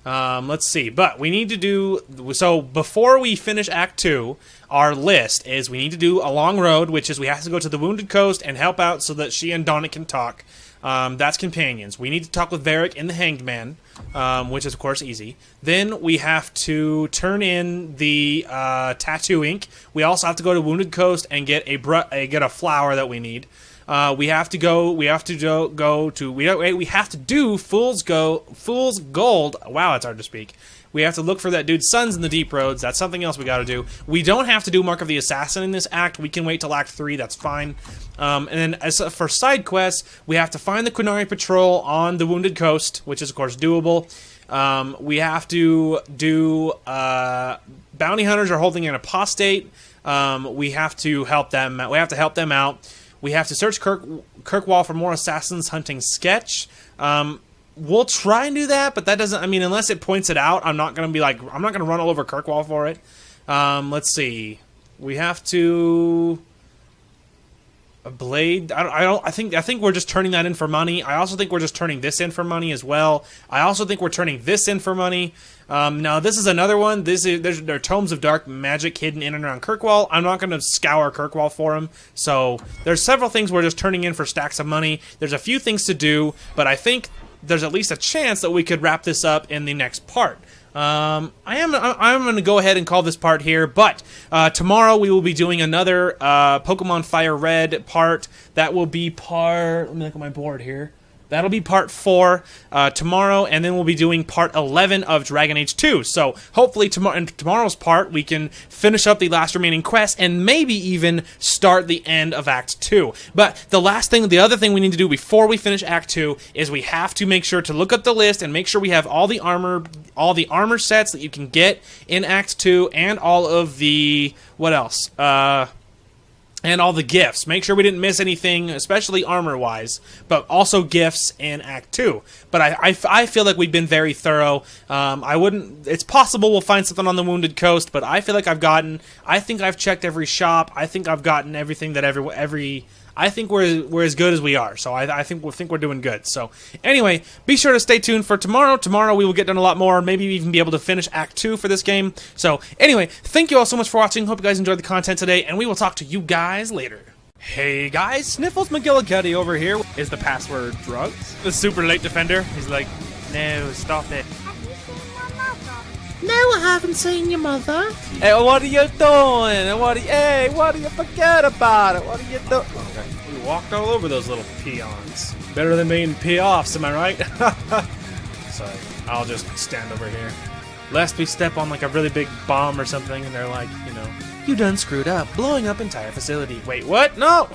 Let's see. But we need to do... So before we finish Act 2, our list is we need to do a long road, which is we have to go to the Wounded Coast and help out so that she and Donna can talk. That's companions. We need to talk with Varric in the Hanged Man, which is, of course, easy. Then we have to turn in the tattoo ink. We also have to go to Wounded Coast and get a flower that we need. We have to do Fool's Gold. Wow, it's hard to speak. We have to look for that dude's sons in the Deep Roads. That's something else we got to do. We don't have to do Mark of the Assassin in this act. We can wait till Act 3. That's fine. And then as for side quests, we have to find the Qunari Patrol on the Wounded Coast, which is, of course, doable. We have to do... bounty hunters are holding an apostate. We have to help them. We have to help them out. We have to search Kirkwall for more assassins hunting sketch. We'll try and do that, but that doesn't... I mean, unless it points it out, I'm not going to be like... I'm not going to run all over Kirkwall for it. Let's see. We have to... A blade... I think we're just turning that in for money. I also think we're just turning this in for money as well. I also think we're turning this in for money. Now, this is another one. There are tomes of dark magic hidden in and around Kirkwall. I'm not going to scour Kirkwall for them. So, there's several things we're just turning in for stacks of money. There's a few things to do, but I think there's at least a chance that we could wrap this up in the next part. I'm going to go ahead and call this part here, but tomorrow we will be doing another Pokemon Fire Red part. That will be part... Let me look at my board here. That'll be part 4 tomorrow, and then we'll be doing part 11 of Dragon Age 2. So hopefully in tomorrow's part, we can finish up the last remaining quests and maybe even start the end of Act 2. But the other thing we need to do before we finish Act 2 is we have to make sure to look at the list and make sure we have all the armor sets that you can get in Act 2 and all of the... What else? And all the gifts. Make sure we didn't miss anything, especially armor-wise, but also gifts in Act 2. But I feel like we've been very thorough. It's possible we'll find something on the Wounded Coast, but I feel like I think I've checked every shop. I think I've gotten everything that I think we're as good as we are. So I think we're doing good. So anyway, be sure to stay tuned for tomorrow. Tomorrow we will get done a lot more. Maybe even be able to finish Act 2 for this game. So anyway, thank you all so much for watching. Hope you guys enjoyed the content today, and we will talk to you guys later. Hey guys, Sniffles McGillicuddy over here. Is the password drugs? The super late defender. He's like, no, stop it. No, I haven't seen your mother. Hey, what are you doing? What do you forget about it? What are you doing? Okay. We walked all over those little peons. Better than being pee-offs, am I right? Sorry, I'll just stand over here. Lest we step on like a really big bomb or something and they're like, you done screwed up, blowing up entire facility. Wait, what? No!